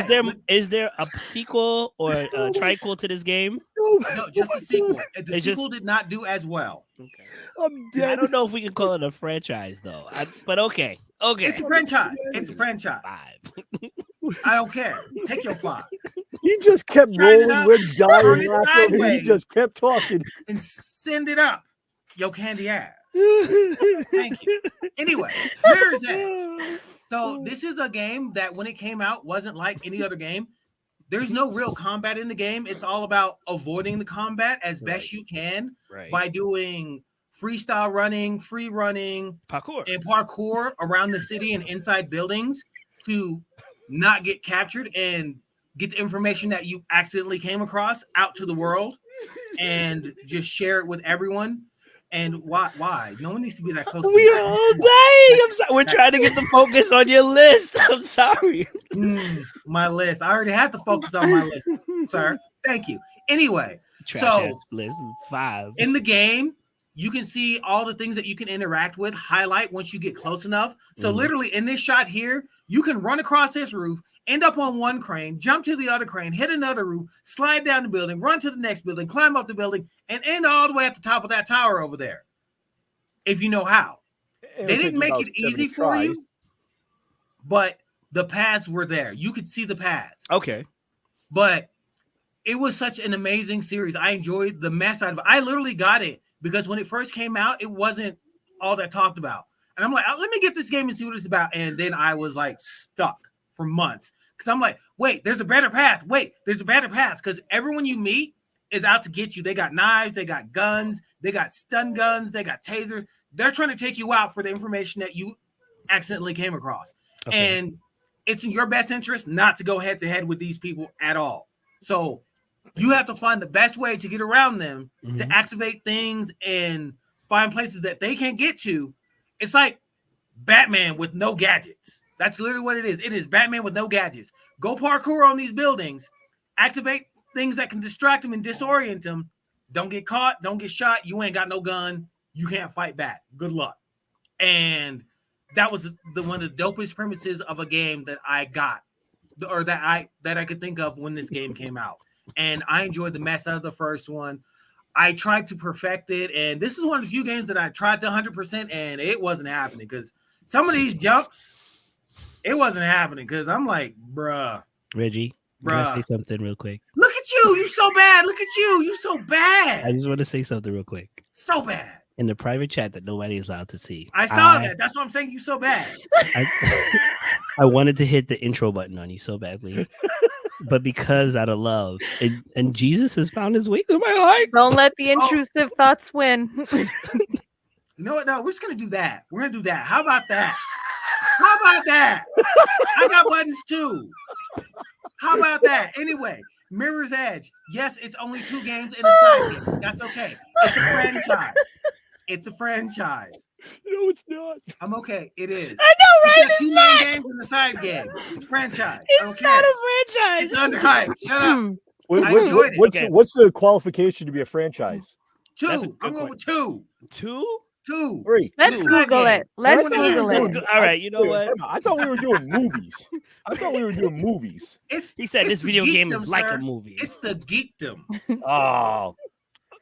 Is there a sequel or a triquel to this game? No, just a sequel. The sequel did not do as well. Okay. I'm dead. I don't know if we can call it a franchise though. But okay. It's a franchise. It's a franchise. 5. I don't care. Take your 5. He just kept rolling with dying laughter. He just kept talking and send it up. Yo, candy ass. Thank you. Anyway, Mirror's Edge. So this is a game that when it came out wasn't like any other game. There's no real combat in the game. It's all about avoiding the combat as best you can by doing freestyle running, free running, parkour around the city and inside buildings to not get captured and get the information that you accidentally came across out to the world and just share it with everyone. And why? No one needs to be that close. We are all dying. I'm sorry. We're trying to get the focus on your list. I'm sorry. My list. I already had to focus on my list, sir. Thank you. Anyway, so list 5 in the game, you can see all the things that you can interact with, highlight once you get close enough. So literally in this shot here, you can run across this roof, end up on one crane, jump to the other crane, hit another roof, slide down the building, run to the next building, climb up the building, and end all the way at the top of that tower over there. If you know how. They didn't make it easy for you, but the paths were there. You could see the paths. Okay. But it was such an amazing series. I enjoyed the mess out of it. I literally got it because when it first came out, it wasn't all that talked about. And I'm like, let me get this game and see what it's about. And then I was like stuck for months because I'm like, wait, there's a better path. Wait, there's a better path because everyone you meet is out to get you. They got knives, they got guns, they got stun guns, they got tasers. They're trying to take you out for the information that you accidentally came across. Okay. And it's in your best interest not to go head to head with these people at all. So you have to find the best way to get around them to activate things and find places that they can't get to. It's like Batman with no gadgets. That's literally what it is. It is Batman with no gadgets. Go parkour on these buildings, activate things that can distract them and disorient them. Don't get caught. Don't get shot. You ain't got no gun. You can't fight back. Good luck. And that was one of the dopest premises of a game that I got, or that I could think of when this game came out. And I enjoyed the mess out of the first one. I tried to perfect it, and this is one of the few games that I tried to 100%, and it wasn't happening because some of these jumps, it wasn't happening because I'm like, bruh. Reggie, Can I say something real quick? Look at you. You so bad. Look at you. You so bad. I just want to say something real quick. So bad. In the private chat that nobody is allowed to see. I saw that. That's what I'm saying. You so bad. I wanted to hit the intro button on you so badly. But because out of love, and Jesus has found his way through my life. Don't let the intrusive thoughts win. You know what? No, we're just going to do that. We're going to do that. How about that? How about that? I got buttons too. How about that? Anyway, Mirror's Edge. Yes, it's only 2 games in a side game. That's okay. It's a franchise. It's a franchise. No, it's not. I'm okay. It is. I know, right? It's 2 main games in the side game. It's a franchise. It's not a franchise. It's underhyped. Shut up. What's the qualification to be a franchise? 2. I'm going with 2. 2? 2. 3. Let's Google it. Let's Google it. All right, you know what? I thought we were doing movies. He said this video game is like a movie. It's the geekdom. Oh.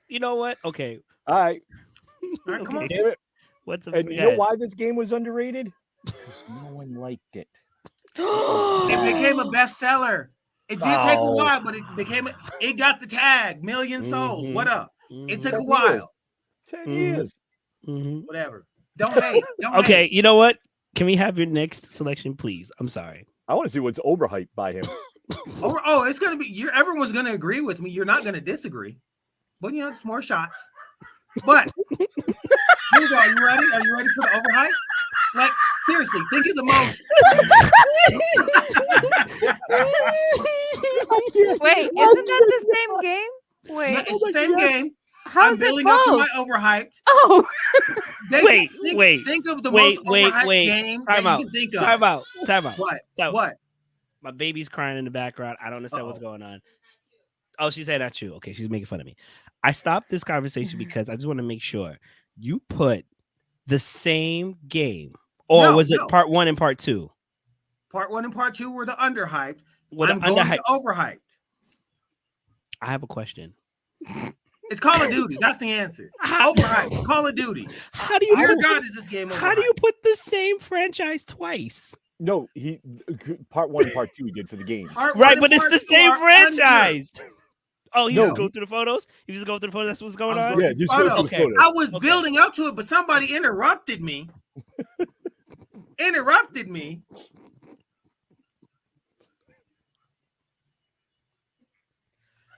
You know what? Okay. All right. All right, come on. Damn it. What's up? And you know why this game was underrated? Because no one liked it. It became a bestseller. It did take a while, but it got the tag, million sold. What up? It took a while. 10 years. Whatever. Don't hate. Okay, you know what? Can we have your next selection, please? I'm sorry. I want to see what's overhyped by him. It's gonna be everyone's gonna agree with me. You're not gonna disagree. But it's more shots. But here we go. Are you ready? Are you ready for the overhype? Like, seriously, think of the most. Wait, isn't that the same game? Wait, it's the same game. How's I'm building up to my overhyped. Oh, wait. Think of the most overhyped game Time that out. you can think of. Time out. What? My baby's crying in the background. I don't understand what's going on. Oh, she said that's you. Okay, she's making fun of me. I stopped this conversation because I just want to make sure you put the same game, or was it part 1 and part 2? Part 1 and part 2 were the underhyped. I'm going to overhyped. I have a question. It's Call of Duty. That's the answer. Overhyped. Call of Duty. How do you? God, is this game overhyped? How do you put the same franchise twice? No, he part 1 and part 2 he did for the game. Right, but it's the same franchise. Oh, you just go through the photos? You just go through the photos? That's what's going on? Yeah, just go through the photos. I was building up to it, but somebody interrupted me.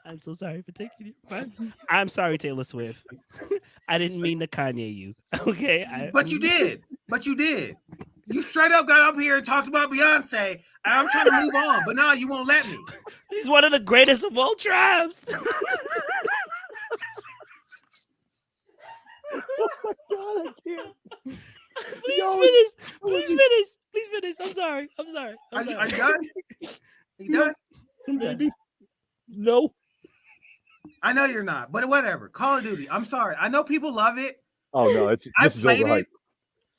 I'm so sorry for taking you. I'm sorry, Taylor Swift. I didn't mean to Kanye you. Okay. But you did. You straight up got up here and talked about Beyonce. And I'm trying to move on, but no, you won't let me. He's one of the greatest of all tribes. Oh my God, I can't. Please finish. I'm sorry. Are you done? Are you done? Maybe. No. I know you're not, but whatever. Call of Duty. I'm sorry. I know people love it. Oh no, this is overhyped.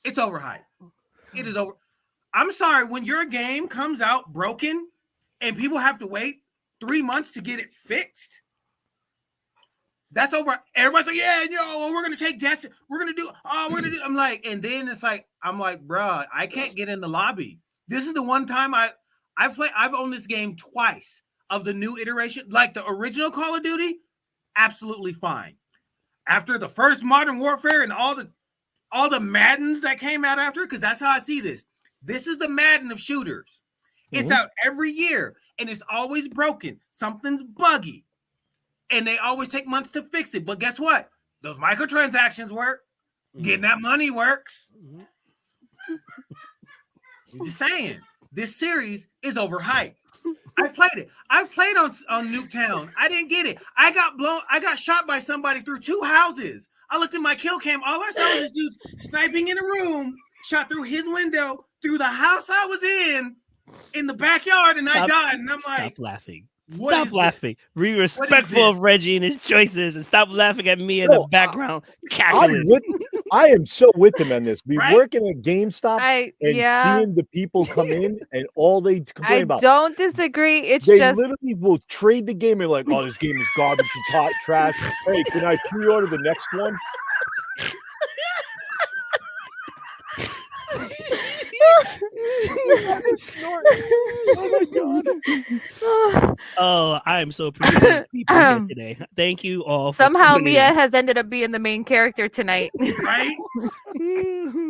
It's overhyped. It is over. I'm sorry. When your game comes out broken and people have to wait 3 months to get it fixed, that's over. Everybody's like, yeah, we're gonna take Destiny. We're gonna do. I'm like, and then it's like, I'm like, bruh, I can't get in the lobby. This is the one time I've owned this game twice of the new iteration, like the original Call of Duty. Absolutely fine. After the first Modern Warfare and all the Maddens that came out after, because that's how I see this. This is the Madden of shooters. It's out every year, and it's always broken. Something's buggy, and they always take months to fix it. But guess what? Those microtransactions work. Getting that money works. I'm just saying, this series is overhyped. I played it. I played on Nuketown. I didn't get it. I got shot by somebody through 2 houses. I looked at my kill cam. All I saw was this dude sniping in a room, shot through his window, through the house I was in the backyard, and I died. And I'm like, stop laughing. Stop laughing. Be respectful of Reggie and his choices, and stop laughing at me in the background. I am so with him on this. We work in a GameStop and seeing the people come in and all they complain about. I don't disagree. It's they just literally will trade the game and like, oh, this game is garbage. It's hot trash. Hey, can I pre-order the next one? Oh my god. Oh, I am so appreciative people here today. Thank you all. Somehow Mia has ended up being the main character tonight. Right?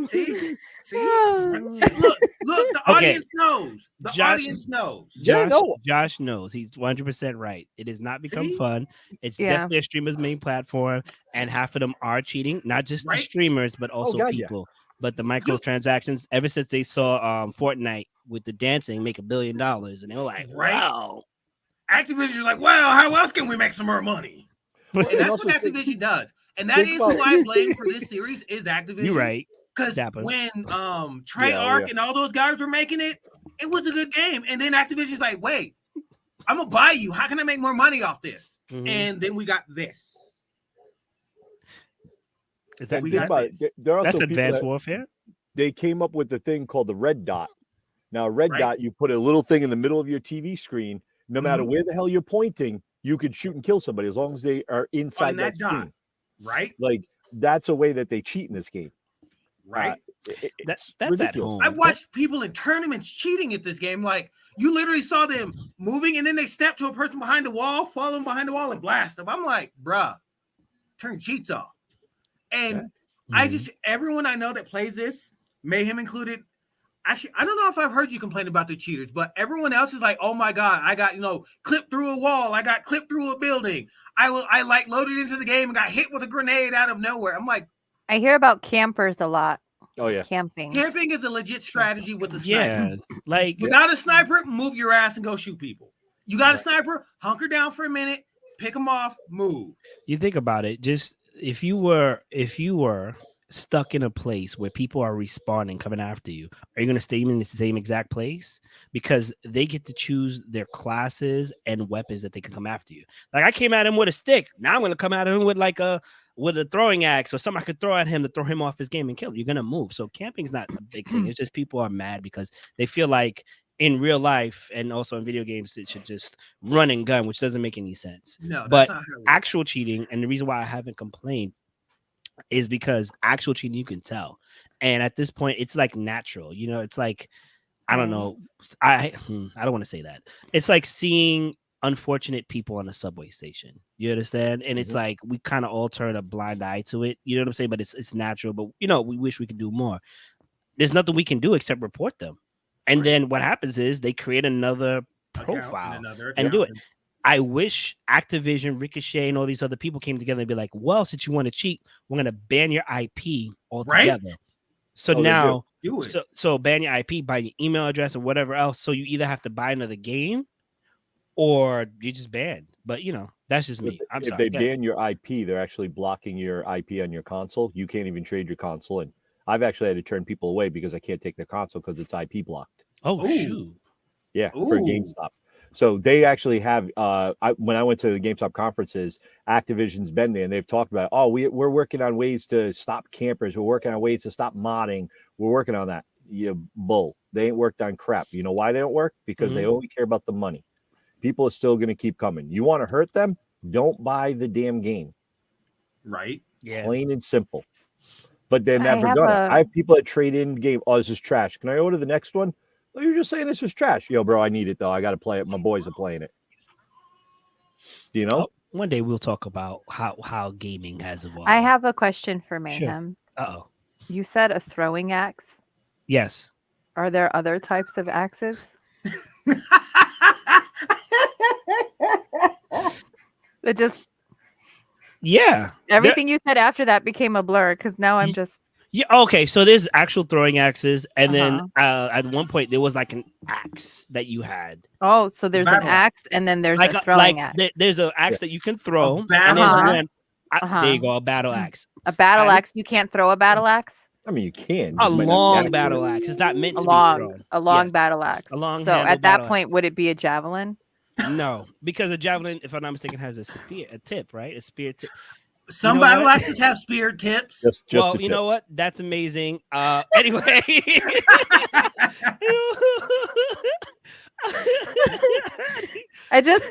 See? Look, the audience knows. The audience knows. Josh knows. He's 100% right. It has not become fun. It's definitely a streamer's main platform, and half of them are cheating, not just the streamers, but also people. But the microtransactions, ever since they saw Fortnite with the dancing make $1 billion, and they were like, wow. Activision's like, wow, how else can we make some more money? And that's what Activision does. And that is who I blame for this series is Activision. You're right. Because when Treyarch and all those guys were making it, it was a good game. And then Activision's like, wait, I'm going to buy you. How can I make more money off this? Mm-hmm. And then we got this. Is that that's Advanced Warfare? They came up with the thing called the red dot. Now, red dot, you put a little thing in the middle of your TV screen. No matter where the hell you're pointing, you could shoot and kill somebody as long as they are inside that screen. Dot. Right? Like, that's a way that they cheat in this game. Right? That's ridiculous. I watched people in tournaments cheating at this game. Like, you literally saw them moving, and then they step to a person behind the wall, follow them behind the wall, and blast them. I'm like, bruh, turn cheats off. And everyone I know that plays this, Mayhem included, actually, I don't know if I've heard you complain about the cheaters, but everyone else is like, oh my God, I got, clipped through a wall. I got clipped through a building. I loaded into the game and got hit with a grenade out of nowhere. I'm like, I hear about campers a lot. Oh yeah. Camping is a legit strategy with a sniper. Yeah. Like without a sniper, move your ass and go shoot people. You got a sniper, hunker down for a minute, pick them off, move. You think about it, just if you were stuck in a place where people are respawning, coming after you, are you going to stay in the same exact place? Because they get to choose their classes and weapons that they can come after you. Like I came at him with a stick. Now I'm going to come at him with a throwing axe or something I could throw at him to throw him off his game and kill him. You're going to move. So camping's not a big thing. It's just people are mad because they feel like in real life and also in video games, it should just run and gun, which doesn't make any sense. No, but actual cheating, and the reason why I haven't complained is because actual cheating you can tell, and at this point it's like natural. It's like I don't know. I don't want to say that. It's like seeing unfortunate people on a subway station. You understand? And it's like we kind of all turn a blind eye to it. You know what I'm saying? But it's natural. But we wish we could do more. There's nothing we can do except report them. And then what happens is they create another profile and do it. I wish Activision, Ricochet, and all these other people came together and be like, well, since you want to cheat, we're going to ban your IP altogether. Right? So now, so ban your IP, buy your email address or whatever else. So you either have to buy another game or you just banned. But, that's just me. I'm sorry. If they ban your IP, they're actually blocking your IP on your console. You can't even trade your console in. I've actually had to turn people away because I can't take their console because it's IP blocked. Oh, shoot. Yeah, for GameStop. So they actually have, when I went to the GameStop conferences, Activision's been there and they've talked about, we're working on ways to stop campers. We're working on ways to stop modding. We're working on that. Bull. They ain't worked on crap. You know why they don't work? Because they only care about the money. People are still going to keep coming. You want to hurt them? Don't buy the damn game. Right. Yeah. Plain and simple. But they're never going to. I have people that trade in game. Oh, this is trash. Can I order the next one? Well, you're just saying this is trash. Yo, bro, I need it, though. I got to play it. My boys are playing it. One day we'll talk about how gaming has evolved. I have a question for Mayhem. Sure. Uh-oh. You said a throwing axe? Yes. Are there other types of axes? It just... Yeah. Everything you said after that became a blur because now I'm just... Yeah, okay. So there's actual throwing axes, and then at one point there was like an axe that you had. Oh, so there's an axe, and then there's a throwing axe. There's an axe that you can throw, and there's one. There you go, a battle axe. A battle axe. You can't throw a battle axe. I mean, you can. A long battle axe. It's not meant to be thrown. A long battle axe. A long. So at that point, would it be a javelin? No, because a javelin, if I'm not mistaken, has a tip, right? A spear tip. Some battle axes have spear tips. Just well, you know what? That's amazing. Anyway.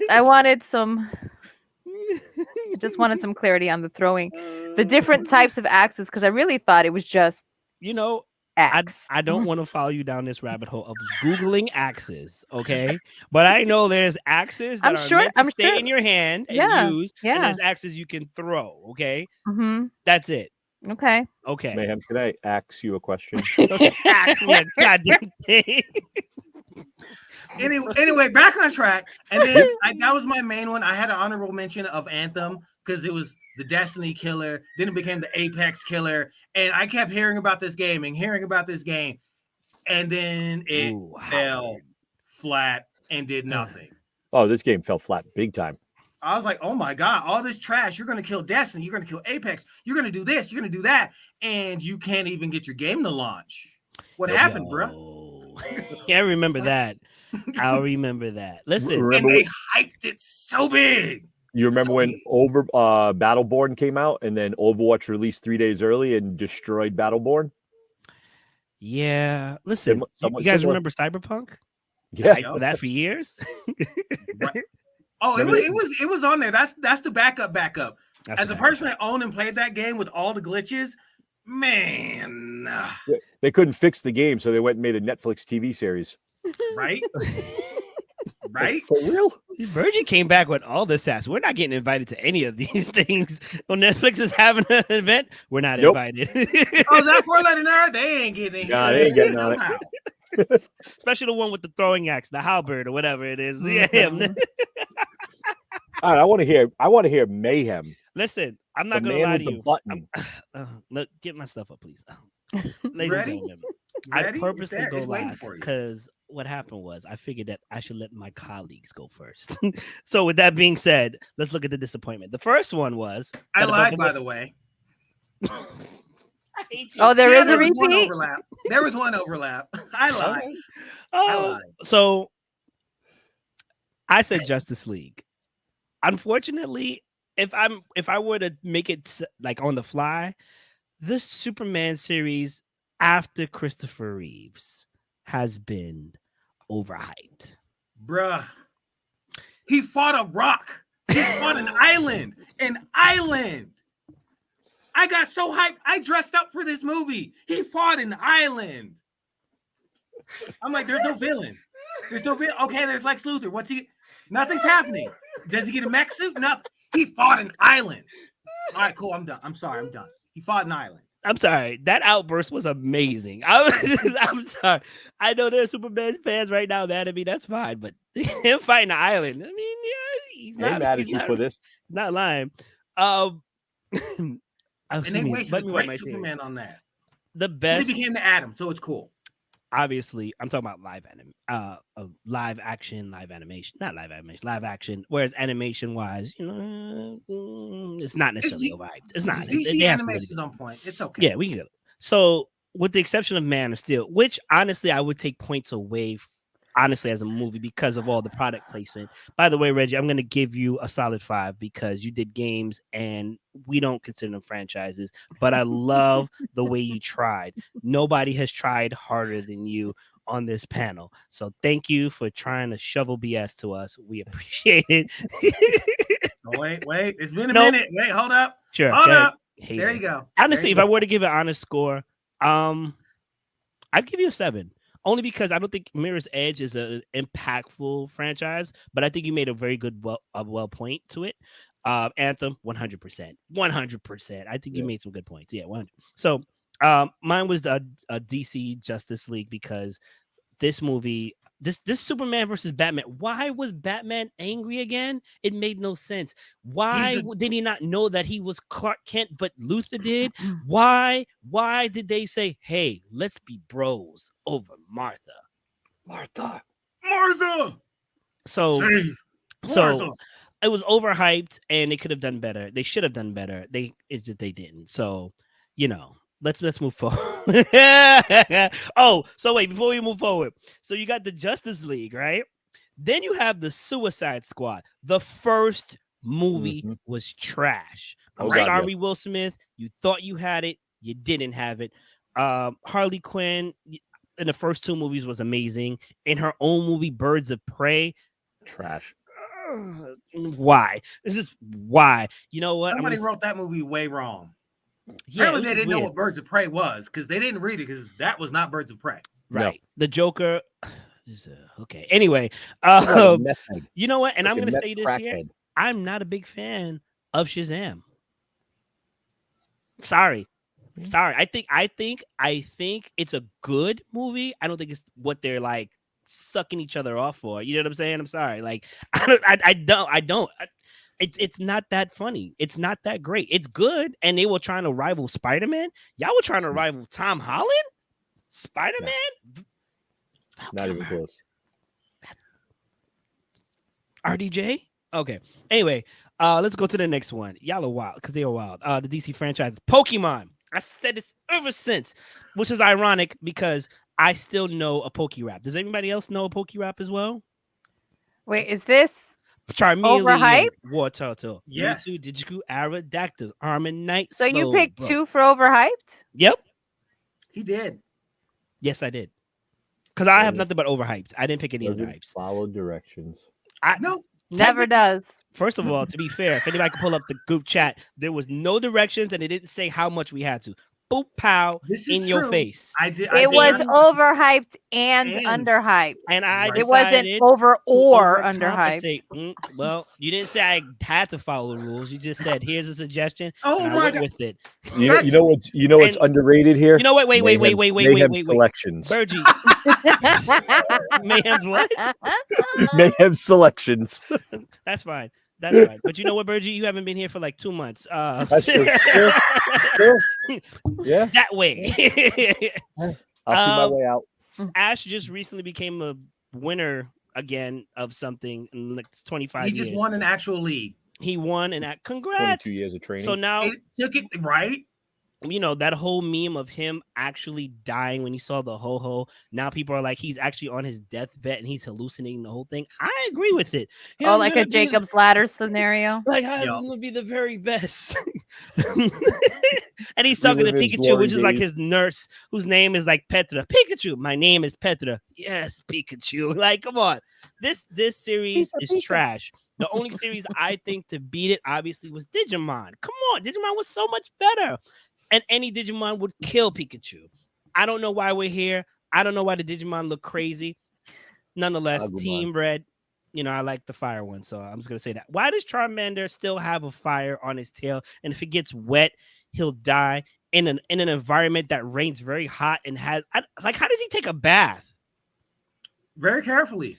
I wanted some clarity on the throwing, the different types of axes, because I really thought it was just, Axe. I don't want to follow you down this rabbit hole of Googling axes, okay? But I know there's axes that are meant to stay in your hand and use, and there's axes you can throw, okay? That's it. Okay. Mayhem, can I ask you a question? Don't you ask me a goddamn thing. Anyway, back on track. And then that was my main one. I had an honorable mention of Anthem because it was the Destiny killer. Then it became the Apex killer. And I kept hearing about this game. And then it fell flat and did nothing. Oh, this game fell flat big time. I was like, oh my God, all this trash. You're going to kill Destiny. You're going to kill Apex. You're going to do this. You're going to do that. And you can't even get your game to launch. What happened, bro? Yeah, I remember that. I'll remember that. Listen. And they hyped it so big. You remember when Battleborn came out and then Overwatch released 3 days early and destroyed Battleborn? Yeah. Listen, you guys remember Cyberpunk? Yeah. For that for years. Right. Oh, it was on there. That's the backup. As a person that owned and played that game with all the glitches, man. They couldn't fix the game, so they went and made a Netflix TV series. Right? Right? For real? Virgin came back with all the sass. We're not getting invited to any of these things. When Netflix is having an event, we're not invited. Oh, is that 4-letter nerd? They ain't getting it. Nah, they ain't getting on it. Especially the one with the throwing axe, the halberd or whatever it is. Yeah. All right, I want to hear Mayhem. Listen, I'm not gonna lie to you. Button. Look, get my stuff up, please. Ladies and gentlemen, I purposely go last because what happened was I figured that I should let my colleagues go first. So with that being said, let's look at the disappointment. The first one was I lied, by the way. I hate you. Oh, there is a repeat. There was one overlap. I lied. I lied. So I said Justice League. Unfortunately, if I were to make it like on the fly, the Superman series after Christopher Reeves has been overhyped. Bruh. He fought a rock. He fought an island. I got so hyped. I dressed up for this movie. He fought an island. I'm like, there's no villain. Okay, there's Lex Luthor. What's he? Nothing's happening. Does he get a mech suit? Nothing. He fought an island. All right, cool. I'm done. I'm sorry. I'm done. He fought an island. I'm sorry. That outburst was amazing. I'm sorry. I know there's Superman fans right now mad at me. That's fine. But him fighting an island, I mean, yeah, he's not mad at you for this. He's not lying. And they wasted a great Superman on that. The best. He became the Atom, so it's cool. Obviously, I'm talking about live action. Whereas animation wise, it's not necessarily overhyped. It's not. DC animation's on point. It's okay. Yeah, we can go. So, with the exception of Man of Steel, which honestly I would take points away, honestly, as a movie because of all the product placement. By the way, Reggie, I'm going to give you a solid 5 because you did games and we don't consider them franchises. But I love the way you tried. Nobody has tried harder than you on this panel. So thank you for trying to shovel BS to us. We appreciate it. Wait. It's been a minute. Wait, hold up. Sure. Hold up. There you go. Honestly, if I were to give an honest score, I'd give you a 7. Only because I don't think Mirror's Edge is an impactful franchise, but I think you made a very good well point to it. Anthem, 100%. 100%. I think you made some good points. Yeah, 100. So mine was a DC Justice League because this movie, this Superman versus Batman. Why was Batman angry again? It made no sense. Why did he not know that he was Clark Kent, but Luthor did? Why did they say, hey, let's be bros over Martha? So it was overhyped and they could have done better. They should have done better. They didn't. So, let's move forward. Oh, so wait, before we move forward. So you got the Justice League, right? Then you have the Suicide Squad. The first movie was trash. I'm sorry, Will Smith. You thought you had it. You didn't have it. Harley Quinn in the first 2 movies was amazing. In her own movie, Birds of Prey, trash. Why? This is why. You know what? Somebody wrote that movie way wrong. Yeah, apparently they didn't know what Birds of Prey was because they didn't read it because that was not Birds of Prey. Right. No. The Joker. Okay. Anyway, you know what? And I'm going to say this here. I'm not a big fan of Shazam. Sorry. I think it's a good movie. I don't think it's what they're like sucking each other off for. You know what I'm saying? I'm sorry. Like I don't. It's not that funny. It's not that great. It's good, and they were trying to rival Spider-Man. Y'all were trying to rival Tom Holland. Spider-Man. Yeah. Not even close. RDJ. Okay. Anyway, let's go to the next one. Y'all are wild because they are wild. The DC franchise, Pokemon. I said this ever since, which is ironic because I still know a Pokerap. Does anybody else know a Pokerap as well? Wait, is this Charmeleon, overhyped? War Turtle, yes, Mewtwo, Digiku, Aerodactyl, Armanite. So you picked 2 for overhyped? Yep, he did. Yes, I did. Because I have nothing but overhyped. I didn't pick any underhyped. Follow directions. No, never does. First of all, to be fair, if anybody could pull up the group chat, there was no directions and it didn't say how much we had to. Boop, pow, in your face. It was overhyped and underhyped. And it wasn't over or underhyped. Well, you didn't say I had to follow the rules. You just said, here's a suggestion. Oh and I went with it. You know what's underrated here? You know what? Wait. Selections. Virgie. Mayhem's what? Mayhem selections. That's fine. That's right. But you know what, Virgie? You haven't been here for like 2 months. That's true. Sure. Yeah. That way. I'll see my way out. Ash just recently became a winner again of something in like 25 years. He just won an actual league. He won and congrats. 22 years of training. So now it took it right. You know, that whole meme of him actually dying when he saw the ho-ho. Now people are like, he's actually on his deathbed and he's hallucinating the whole thing. I agree with it. Oh, like a Jacob's Ladder scenario? Like, I'm going to be the very best. And he's talking to Pikachu, which is like his nurse, whose name is like Petra. Pikachu, my name is Petra. Yes, Pikachu. Like, come on. This series is trash. The only series I think to beat it, obviously, was Digimon. Come on. Digimon was so much better. And any Digimon would kill Pikachu. I don't know why we're here. I don't know why the Digimon look crazy. Nonetheless, Team Red, you know, I like the fire one, so I'm just going to say that. Why does Charmander still have a fire on his tail? And if it gets wet, he'll die in an environment that rains very hot and has... how does he take a bath? Very carefully.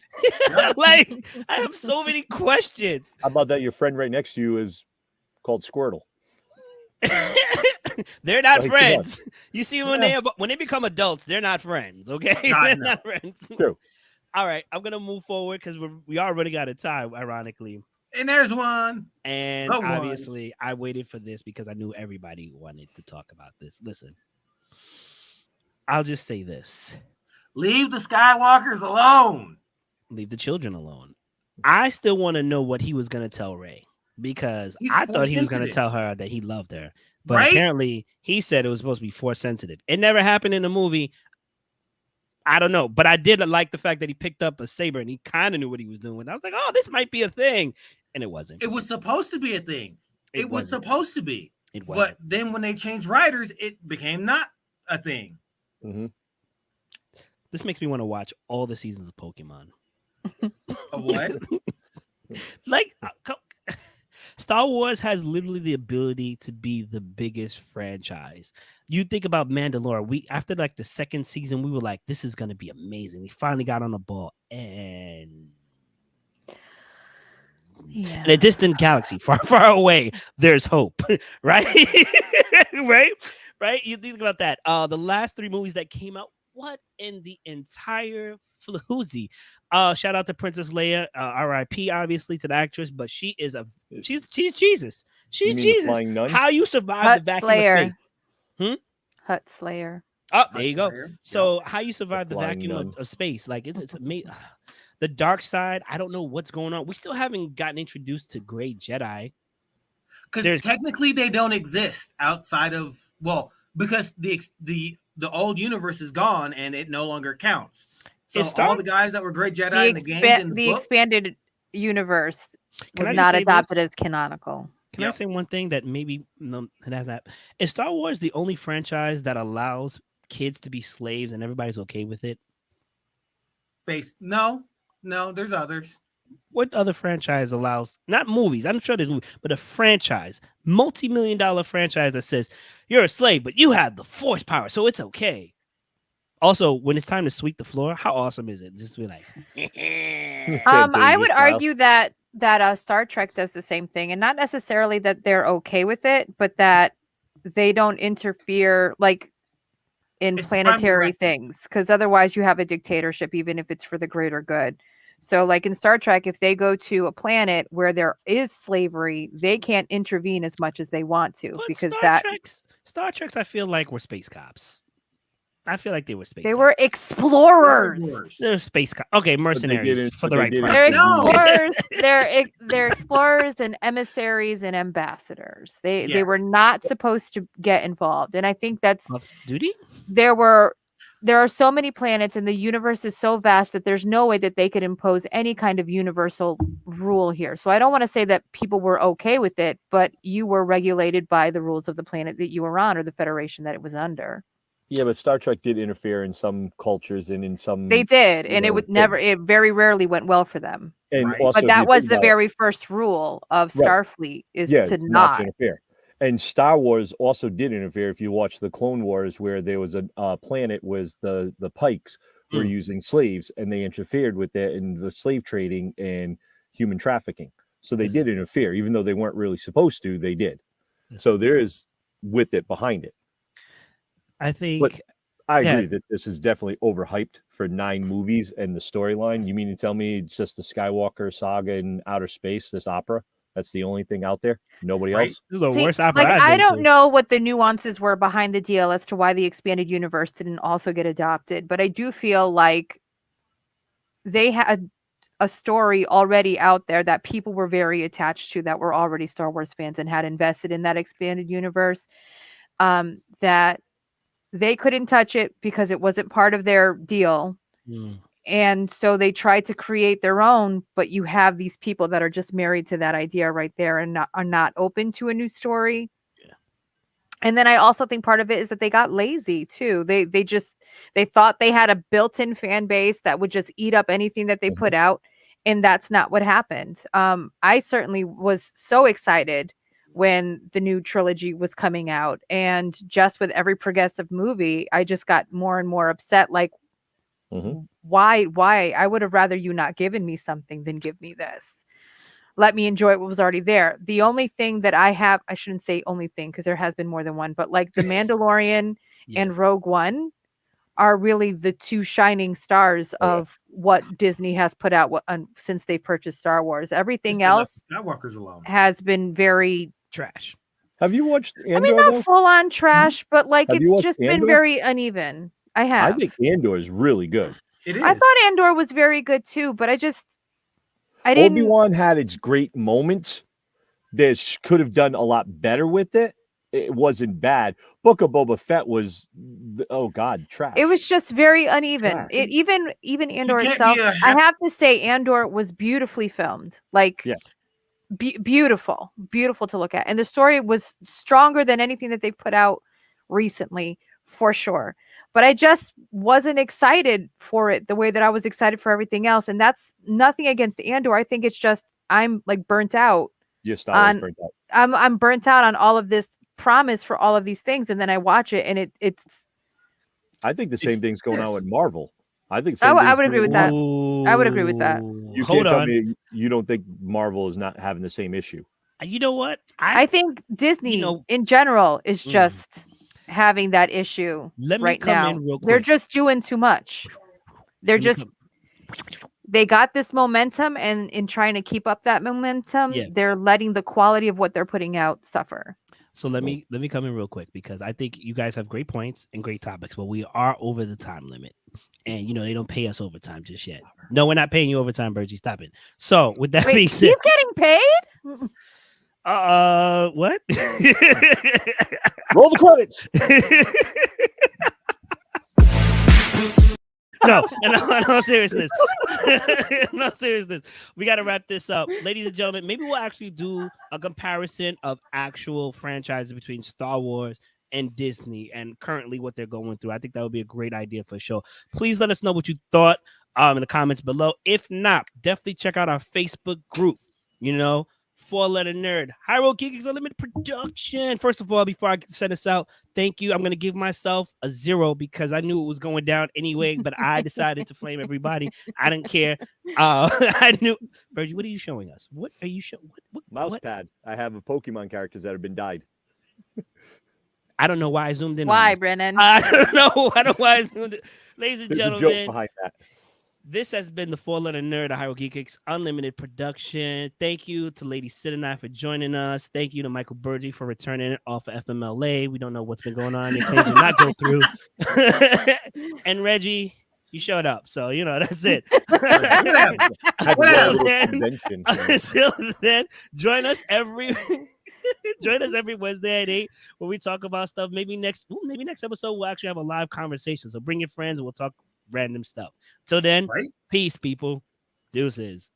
Like, I have so many questions. How about that your friend right next to you is called Squirtle? They're not friends. You see, when they become adults, they're not friends. Okay, they're not friends. True. All right, I'm gonna move forward because we are running out of time. Ironically, and there's one. And obviously, I waited for this because I knew everybody wanted to talk about this. Listen, I'll just say this: leave the Skywalkers alone. Leave the children alone. I still want to know what he was gonna tell Rey. Because I thought he was going to tell her that he loved her. But apparently he said it was supposed to be force sensitive. It never happened in the movie. I don't know. But I did like the fact that he picked up a saber and he kind of knew what he was doing. I was like, oh, this might be a thing. And it wasn't. It was supposed to be a thing. It was supposed to be. It wasn't. But then when they changed writers, it became not a thing. Mm-hmm. This makes me want to watch all the seasons of Pokemon. What? Like... Star Wars has literally the ability to be the biggest franchise. You think about Mandalorian. After like the second season, we were like, this is going to be amazing. We finally got on the ball. And in a distant galaxy, far, far away, there's hope. Right? Right? You think about that. The last 3 movies that came out, what in the entire floozy? Shout out to Princess Leia, R.I.P. obviously to the actress, but she's Jesus. She's Jesus. How you survive the vacuum of space? Hut Slayer. Oh, there you go. So how you survive the vacuum of space? Like it's amazing. The dark side. I don't know what's going on. We still haven't gotten introduced to Grey Jedi because technically they don't exist outside of because the old universe is gone and it no longer counts. So all the guys that were Great Jedi in the games and the expanded universe was not adopted as canonical. Can I say one thing that maybe it has that? Is Star Wars the only franchise that allows kids to be slaves and everybody's okay with it? No, there's others. What other franchise allows, not movies, I'm sure there's movies, but a franchise, multi-million-dollar franchise that says you're a slave, but you have the force power, so it's okay. Also, when it's time to sweep the floor, how awesome is it? Just be like, I would argue that Star Trek does the same thing, and not necessarily that they're okay with it, but that they don't interfere like in planetary things, because otherwise you have a dictatorship, even if it's for the greater good. So like in Star Trek, if they go to a planet where there is slavery, they can't intervene as much as they want to, but because Star Treks, I feel like were space cops. I feel like they were space. They were explorers. They're space cops. Okay, mercenaries for the right price. They're explorers. They're explorers and emissaries and ambassadors. They were not supposed to get involved, and I think that's off duty. There are so many planets, and the universe is so vast that there's no way that they could impose any kind of universal rule here. So I don't want to say that people were okay with it, but you were regulated by the rules of the planet that you were on, or the Federation that it was under. Yeah, but Star Trek did interfere in some cultures and in some. They did, and it would never. It very rarely went well for them. And also, but that was the very first rule of Starfleet is to not interfere. And Star Wars also did interfere. If you watch the Clone Wars, where there was a planet was the Pikes were using slaves, and they interfered with that in the slave trading and human trafficking. So they did interfere, even though they weren't really supposed to. They did. So there is with it behind it. I think. But I agree that this is definitely overhyped for 9 movies and the storyline. You mean to tell me it's just the Skywalker saga in outer space? This opera. That's the only thing out there. Nobody else. This is the worst opera. Like, I don't know what the nuances were behind the deal as to why the expanded universe didn't also get adopted, but I do feel like they had a story already out there that people were very attached to, that were already Star Wars fans and had invested in that expanded universe. That they couldn't touch it because it wasn't part of their deal. And so they tried to create their own, but you have these people that are just married to that idea right there and are not open to a new story. Yeah. And then I also think part of it is that they got lazy too. They thought they had a built-in fan base that would just eat up anything that they put out. And that's not what happened. I certainly was so excited when the new trilogy was coming out, and just with every progressive movie, I just got more and more upset. Like, why? I would have rather you not given me something than give me this. Let me enjoy what was already there. The only thing that I shouldn't say only thing, because there has been more than one, but like The Mandalorian and Rogue One are really the 2 shining stars of what Disney has put out since they purchased Star Wars. Everything else Skywalkers alone has been very trash. Have you watched Andor? I mean, not full on trash, but like it's just been very uneven. I have. I think Andor is really good. It is. I thought Andor was very good too, but I didn't. Obi-Wan had its great moments. They could have done a lot better with it. It wasn't bad. Book of Boba Fett was, trash. It was just very uneven. Even Andor itself, I have to say, Andor was beautifully filmed. Like, beautiful to look at, and the story was stronger than anything that they've put out recently, for sure. But I just wasn't excited for it the way that I was excited for everything else, and that's nothing against Andor. I think it's just I'm like burnt out. Your style is burnt out. I'm burnt out on all of this promise for all of these things, and then I watch it, and it's. I think the same thing's going on with Marvel. I think I would agree with that. I would agree with that. You can't tell me you don't think Marvel is not having the same issue. You know what? I think Disney in general is just having that issue right now. They're just doing too much. They got this momentum, and in trying to keep up that momentum, they're letting the quality of what they're putting out suffer. So let me come in real quick, because I think you guys have great points and great topics, but we are over the time limit. And they don't pay us overtime just yet. No, we're not paying you overtime, Bergie. Stop it. So with that being said, he's getting paid? What? Roll the credits. No, in all seriousness, No seriousness. We got to wrap this up, ladies and gentlemen. Maybe we'll actually do a comparison of actual franchises between Star Wars and Disney and currently what they're going through. I think that would be a great idea for a show. Please let us know what you thought in the comments below. If not, definitely check out our Facebook group. 4-letter nerd, Hyrule Geeks Unlimited production. First of all, before I send this out, thank you. I'm going to give myself a 0 because I knew it was going down anyway, but I decided to flame everybody. I didn't care. I knew. Virgie, what are you showing us? What are you showing? Mouse pad. I have Pokemon characters that have been dyed. I don't know why I zoomed in. Why, Brennan? I don't know. I don't know why I zoomed in. Ladies and gentlemen, a joke behind that. This has been the 4-letter nerd, the Hyrule Geeks Unlimited production. Thank you to Lady Sid and I for joining us. Thank you to Michael Burgie for returning off of FMLA. We don't know what's been going on. Your claims did not go through. And Reggie, you showed up. So, that's it. Until then, join us every Wednesday at 8 when we talk about stuff. Maybe next episode we'll actually have a live conversation. So bring your friends and we'll talk random stuff. Till then, Peace, people. Deuces.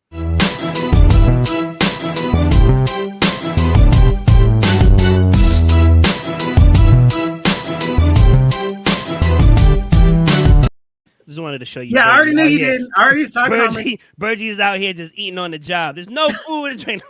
Just wanted to show you. Yeah, I already knew you did. I already saw Burgie is out here just eating on the job. There's no food to drink.